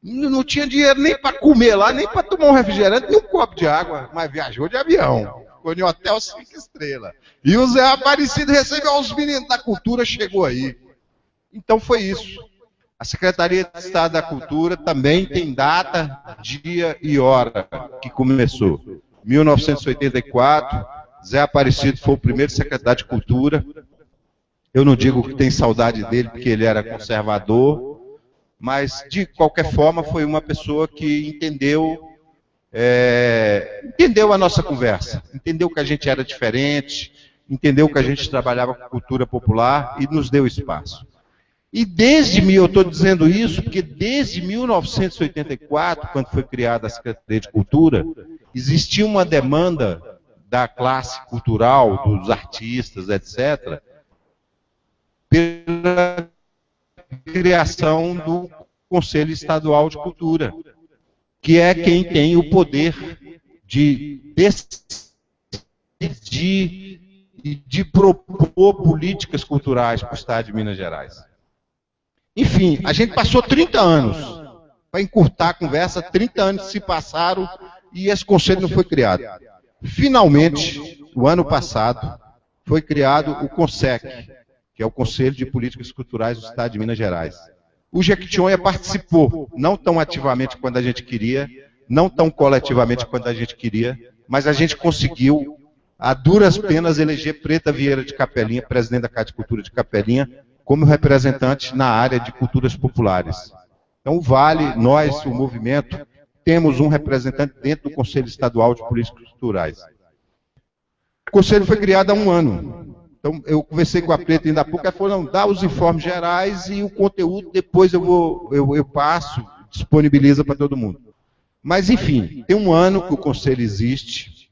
Não tinha dinheiro nem para comer lá, nem para tomar um refrigerante, nem um copo de água, mas viajou de avião, ficou em hotel 5 estrelas. E o Zé Aparecido recebeu os meninos da cultura, chegou aí. Então foi isso. A Secretaria de Estado da Cultura também tem data, dia e hora que começou. 1984, Zé Aparecido foi o primeiro secretário de Cultura. Eu não digo que tem saudade dele, porque ele era conservador, mas, de qualquer forma, foi uma pessoa que entendeu a nossa conversa, entendeu que a gente era diferente, entendeu que a gente trabalhava com cultura popular e nos deu espaço. E eu estou dizendo isso porque desde 1984, quando foi criada a Secretaria de Cultura, existia uma demanda da classe cultural, dos artistas, etc., pela criação do Conselho Estadual de Cultura, que é quem tem o poder de decidir e de propor políticas culturais para o Estado de Minas Gerais. Enfim, a gente passou 30 anos, para encurtar a conversa, 30 anos se passaram e esse conselho não foi criado. Finalmente, o ano passado, foi criado o CONSEC, que é o Conselho de Políticas Culturais do Estado de Minas Gerais. O Jequitinhonha participou, não tão ativamente quanto a gente queria, não tão coletivamente quanto a gente queria, mas a gente conseguiu, a duras penas, eleger Preta Vieira de Capelinha, presidente da Casa de Cultura de Capelinha, como representante na área de culturas populares. Então, o Vale, nós, o movimento, temos um representante dentro do Conselho Estadual de Políticas Culturais. O Conselho foi criado há 1 ano. Então, eu conversei com a Preta ainda há pouco, ela falou, não, dá os informes gerais e o conteúdo depois eu passo, disponibiliza para todo mundo. Mas, enfim, tem 1 ano que o Conselho existe,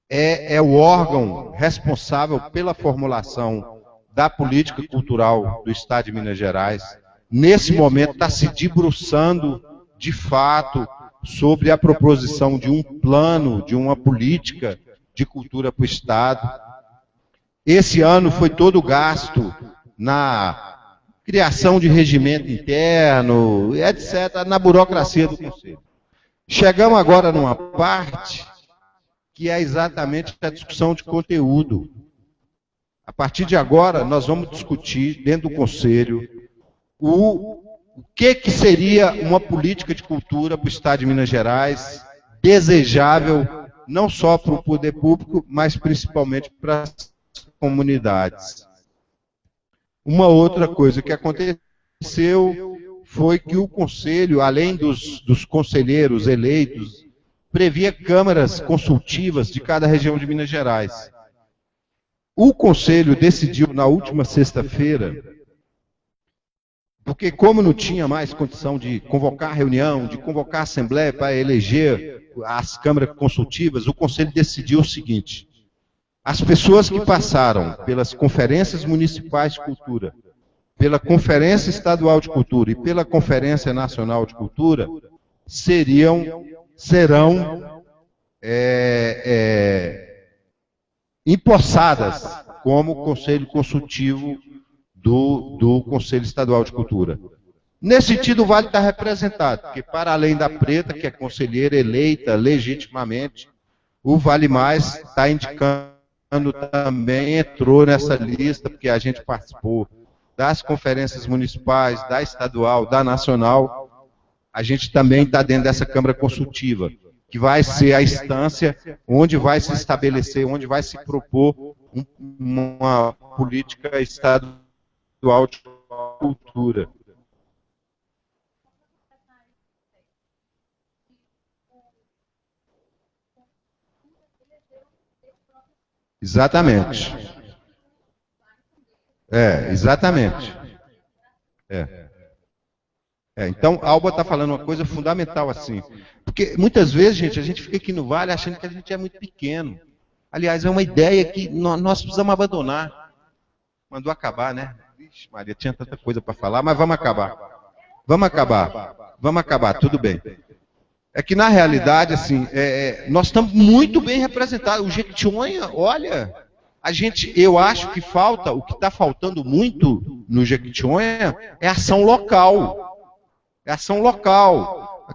é o órgão responsável pela formulação da política cultural do Estado de Minas Gerais. Nesse momento está se debruçando, de fato, sobre a proposição de um plano, de uma política de cultura para o Estado. Esse ano foi todo gasto na criação de regimento interno, etc., na burocracia do Conselho. Chegamos agora numa parte que é exatamente a discussão de conteúdo. A partir de agora, nós vamos discutir dentro do Conselho o que seria uma política de cultura para o Estado de Minas Gerais, desejável não só para o poder público, mas principalmente para as comunidades. Uma outra coisa que aconteceu foi que o Conselho, além dos conselheiros eleitos, previa câmaras consultivas de cada região de Minas Gerais. O Conselho decidiu, na última sexta-feira, porque como não tinha mais condição de convocar reunião, de convocar assembleia para eleger as câmaras consultivas, o Conselho decidiu o seguinte: as pessoas que passaram pelas conferências municipais de cultura, pela Conferência Estadual de Cultura e pela Conferência Nacional de Cultura, serão empossadas como Conselho Consultivo do Conselho Estadual de Cultura. Nesse sentido, o Vale está representado, porque para além da Preta, que é conselheira eleita legitimamente, o Vale Mais está indicando também, entrou nessa lista, porque a gente participou das conferências municipais, da estadual, da nacional, a gente também está dentro dessa Câmara Consultiva, que vai ser a instância onde vai se estabelecer, onde vai se propor uma política estadual de cultura. Exatamente. Exatamente. Então, a Alba está falando uma coisa fundamental assim. Porque muitas vezes, gente, a gente fica aqui no Vale achando que a gente é muito pequeno. Aliás, é uma ideia que nós precisamos abandonar. Mandou acabar, né? Vixe, Maria, tinha tanta coisa para falar, mas vamos acabar. Vamos acabar, tudo bem. É que, na realidade, assim, nós estamos muito bem representados. O Jequitinhonha, olha, eu acho que falta, o que está faltando muito no Jequitinhonha é ação local.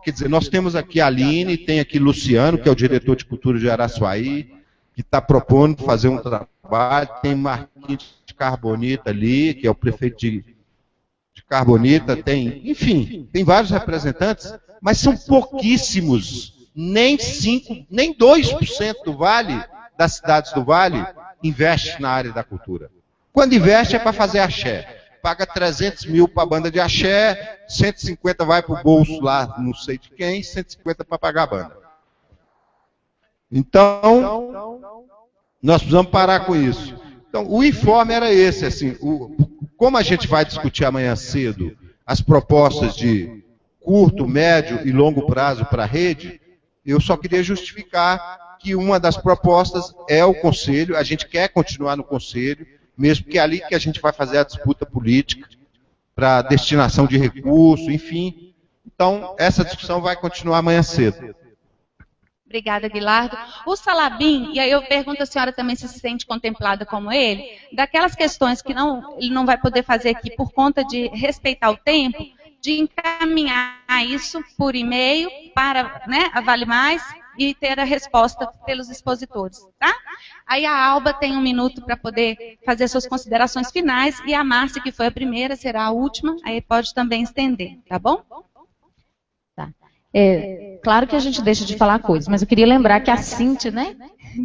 Quer dizer, nós temos aqui a Aline, tem aqui Luciano, que é o diretor de cultura de Araçuaí, que está propondo fazer um trabalho, tem Marquinhos de Carbonita ali, que é o prefeito de Carbonita, enfim, tem vários representantes, mas são pouquíssimos, nem 2% do Vale, das cidades do Vale, investe na área da cultura. Quando investe é para fazer axé. Paga 300 mil para a banda de axé, 150 vai para o bolso lá, não sei de quem, 150 para pagar a banda. Então, nós precisamos parar com isso. Então, o informe era esse, assim, como a gente vai discutir amanhã cedo as propostas de curto, médio e longo prazo para a rede, eu só queria justificar que uma das propostas é o Conselho, a gente quer continuar no Conselho, mesmo que é ali que a gente vai fazer a disputa política para destinação de recursos, enfim. Então, essa discussão vai continuar amanhã cedo. Obrigada, Guilardo. O Salabim, e aí eu pergunto à senhora também se sente contemplada como ele, daquelas questões que ele não vai poder fazer aqui por conta de respeitar o tempo, de encaminhar isso por e-mail para a Vale Mais, e ter a resposta pelos expositores, tá? Aí a Alba tem 1 minuto para poder fazer suas considerações finais, e a Márcia, que foi a primeira, será a última, aí pode também estender, tá bom? Tá. Claro que a gente deixa de falar coisas, mas eu queria lembrar que a Cíntia, né,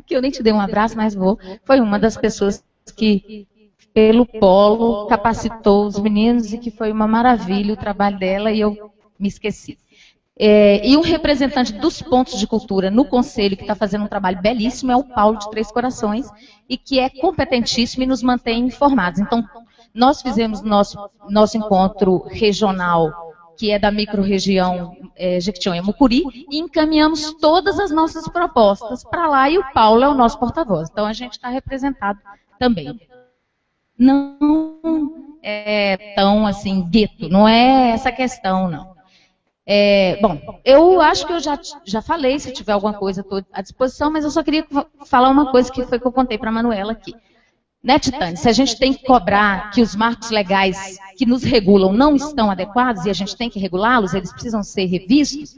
que eu nem te dei um abraço, mas foi uma das pessoas que, pelo polo, capacitou os meninos, e que foi uma maravilha o trabalho dela, e eu me esqueci. E um representante dos pontos de cultura no Conselho, que está fazendo um trabalho belíssimo, é o Paulo de Três Corações, e que é competentíssimo e nos mantém informados. Então, nós fizemos nosso encontro regional, que é da microrregião Jequitinhonha-Mucuri, e encaminhamos todas as nossas propostas para lá, e o Paulo é o nosso porta-voz. Então, a gente está representado também. Não é tão, assim, gueto, não é essa questão, não. Bom, eu acho que eu já falei, se tiver alguma coisa, estou à disposição, mas eu só queria falar uma coisa que foi que eu contei para a Manuela aqui. Né, Titânia? Se a gente tem que cobrar que os marcos legais que nos regulam não estão adequados, e a gente tem que regulá-los, eles precisam ser revistos,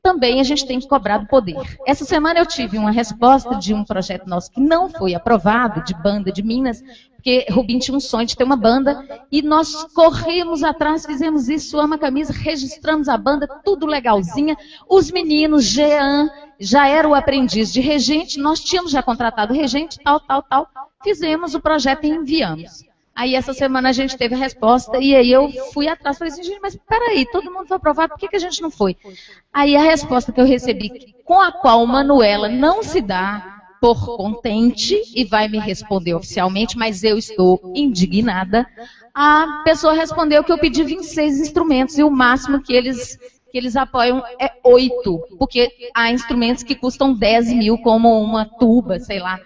também a gente tem que cobrar do poder. Essa semana eu tive uma resposta de um projeto nosso que não foi aprovado, de banda de Minas, porque Rubim tinha um sonho de ter uma banda, e nós corremos atrás, fizemos isso, suamos a camisa, registramos a banda, tudo legalzinha. Os meninos, Jean, já era o aprendiz de regente, nós tínhamos já contratado o regente, tal, fizemos o projeto e enviamos. Aí essa semana a gente teve a resposta, e aí eu fui atrás, falei assim, gente, mas peraí, todo mundo foi aprovado, por que a gente não foi? Aí a resposta que eu recebi, com a qual Manuela não se dá por contente, e vai me responder oficialmente, mas eu estou indignada, a pessoa respondeu que eu pedi 26 instrumentos, e o máximo que eles apoiam é 8, porque há instrumentos que custam 10 mil, como uma tuba, sei lá.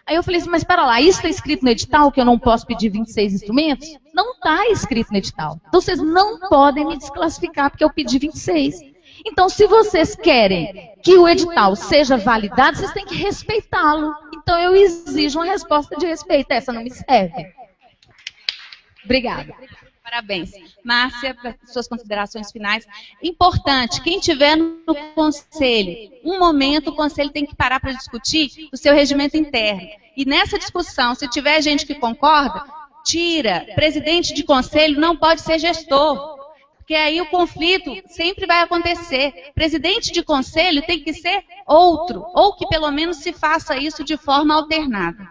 Aí eu falei assim, mas espera lá, isso está escrito no edital que eu não posso pedir 26 instrumentos? Não está escrito no edital. Então vocês não podem me desclassificar porque eu pedi 26. Então, se vocês querem que o edital seja validado, vocês têm que respeitá-lo. Então eu exijo uma resposta de respeito. Essa não me serve. Obrigada. Parabéns. Márcia, para suas considerações finais. Importante, quem estiver no conselho, um momento o conselho tem que parar para discutir o seu regimento interno. E nessa discussão, se tiver gente que concorda, tira. Presidente de conselho não pode ser gestor, porque aí o conflito sempre vai acontecer. Presidente de conselho tem que ser outro, ou que pelo menos se faça isso de forma alternada.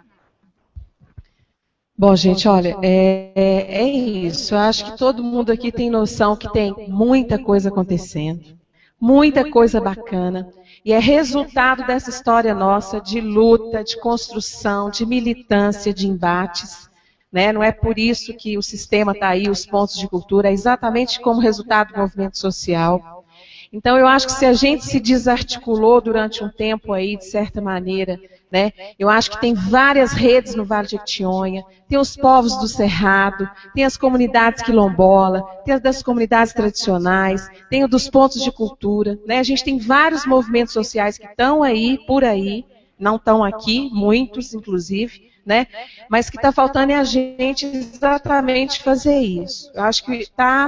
Bom, gente, olha, é isso. Eu acho que todo mundo aqui tem noção que tem muita coisa acontecendo, muita coisa bacana, e é resultado dessa história nossa de luta, de construção, de militância, de embates. Né? Não é por isso que o sistema está aí, os pontos de cultura, é exatamente como resultado do movimento social. Então, eu acho que se a gente se desarticulou durante um tempo aí, de certa maneira, né, eu acho que tem várias redes no Vale de Jequitinhonha, tem os povos do Cerrado, tem as comunidades quilombola, tem as das comunidades tradicionais, tem o dos pontos de cultura, né, a gente tem vários movimentos sociais que estão aí, por aí, não estão aqui, muitos, inclusive, né? Mas que está faltando é a gente exatamente fazer isso. Eu acho que está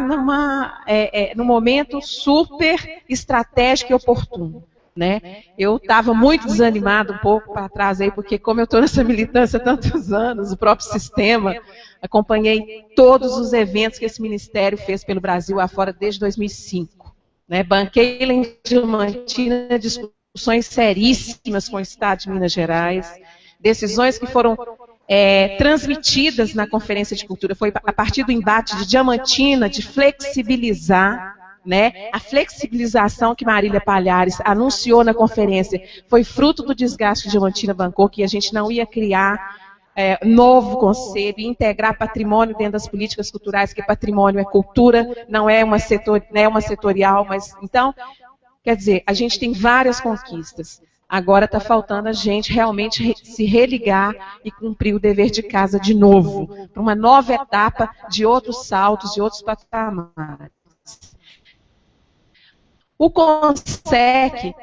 num momento super estratégico e oportuno. Né? Eu estava muito desanimado um pouco para trás aí, porque como eu estou nessa militância há tantos anos, o próprio sistema, acompanhei todos os eventos que esse ministério fez pelo Brasil afora desde 2005. Né? Banquei lá em Diamantina discussões seríssimas com o Estado de Minas Gerais, decisões que foram transmitidas na Conferência de Cultura. Foi a partir do embate de Diamantina, de flexibilizar, né? A flexibilização que Marília Palhares anunciou na conferência foi fruto do desgaste que Diamantina bancou, que a gente não ia criar novo conselho e integrar patrimônio dentro das políticas culturais, que patrimônio é cultura, não é uma setorial, mas então, quer dizer, a gente tem várias conquistas. Agora está faltando a gente realmente se religar e cumprir o dever de casa de novo, para uma nova etapa de outros saltos, de outros patamares. O CONSEC,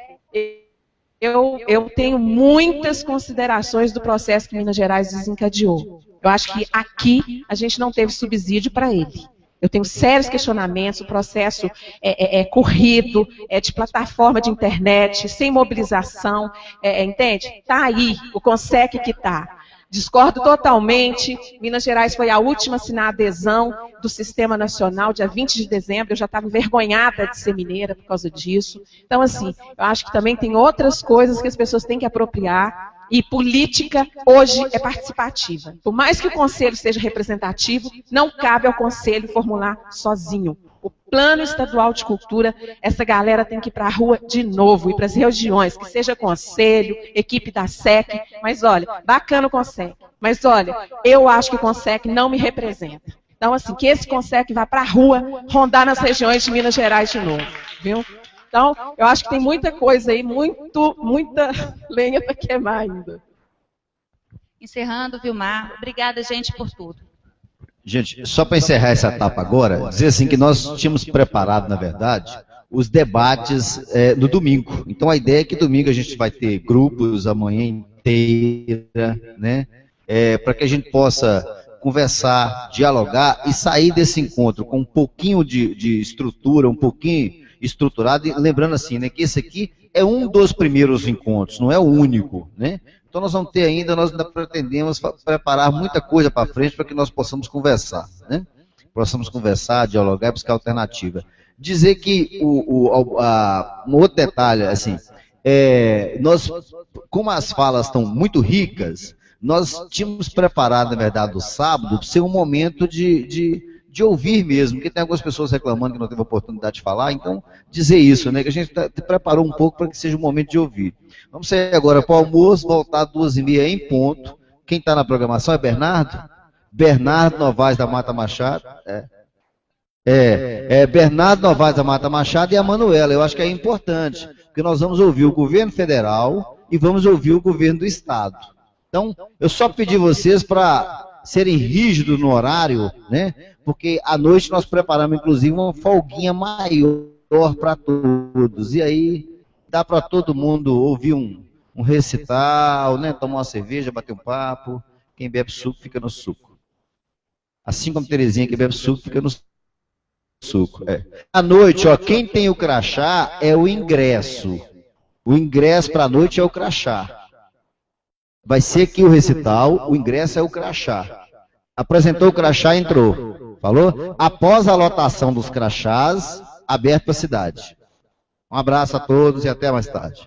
eu tenho muitas considerações do processo que Minas Gerais desencadeou. Eu acho que aqui a gente não teve subsídio para ele. Eu tenho sérios questionamentos, o processo é corrido, é de plataforma de internet, sem mobilização, entende? Está aí, o CONSEC que está. Discordo totalmente, Minas Gerais foi a última a assinar a adesão do Sistema Nacional, dia 20 de dezembro, eu já estava envergonhada de ser mineira por causa disso. Então, assim, eu acho que também tem outras coisas que as pessoas têm que apropriar, e política hoje é participativa. Por mais que o Conselho seja representativo, não cabe ao Conselho formular sozinho. O Plano Estadual de Cultura, essa galera tem que ir para a rua de novo, ir para as regiões, que seja Conselho, equipe da SEC, mas olha, bacana o CONSEC, mas olha, eu acho que o CONSEC não me representa. Então, assim, que esse CONSEC vá para a rua, rondar nas regiões de Minas Gerais de novo, viu? Então, eu acho que tem muita coisa aí, muita lenha para queimar ainda. Encerrando, Vilmar. Obrigada, gente, por tudo. Gente, só para encerrar essa etapa agora, dizer assim que nós tínhamos preparado, na verdade, os debates no domingo. Então, a ideia é que domingo a gente vai ter grupos a manhã inteira, né? Para que a gente possa conversar, dialogar e sair desse encontro com um pouquinho de estrutura, um pouquinho estruturado, e lembrando assim, né, que esse aqui é um dos primeiros encontros, não é o único, né? Então nós vamos ter ainda, nós ainda pretendemos preparar muita coisa para frente para que nós possamos conversar, né? Possamos conversar, dialogar e buscar alternativa. Dizer que um outro detalhe, assim, nós, como as falas estão muito ricas, nós tínhamos preparado, na verdade, o sábado, ser um momento de ouvir mesmo, porque tem algumas pessoas reclamando que não teve oportunidade de falar, então dizer isso, né, que a gente preparou um pouco para que seja um momento de ouvir. Vamos sair agora para o almoço, voltar 2h30 em ponto. Quem está na programação é Bernardo? Bernardo Novaes da Mata Machado. Bernardo Novaes da Mata Machado e a Manuela. Eu acho que é importante, porque nós vamos ouvir o governo federal e vamos ouvir o governo do estado. Então, eu só pedi vocês para serem rígidos no horário, né? Porque à noite nós preparamos, inclusive, uma folguinha maior para todos. E aí dá para todo mundo ouvir um recital, né? Tomar uma cerveja, bater um papo. Quem bebe suco, fica no suco. Assim como Terezinha, que bebe suco, fica no suco. À noite, ó, quem tem o crachá é o ingresso. O ingresso para a noite é o crachá. Vai ser aqui o recital, o ingresso é o crachá. Apresentou o crachá, entrou. Falou? Após a lotação dos crachás, aberto para a cidade. Um abraço a todos e até mais tarde.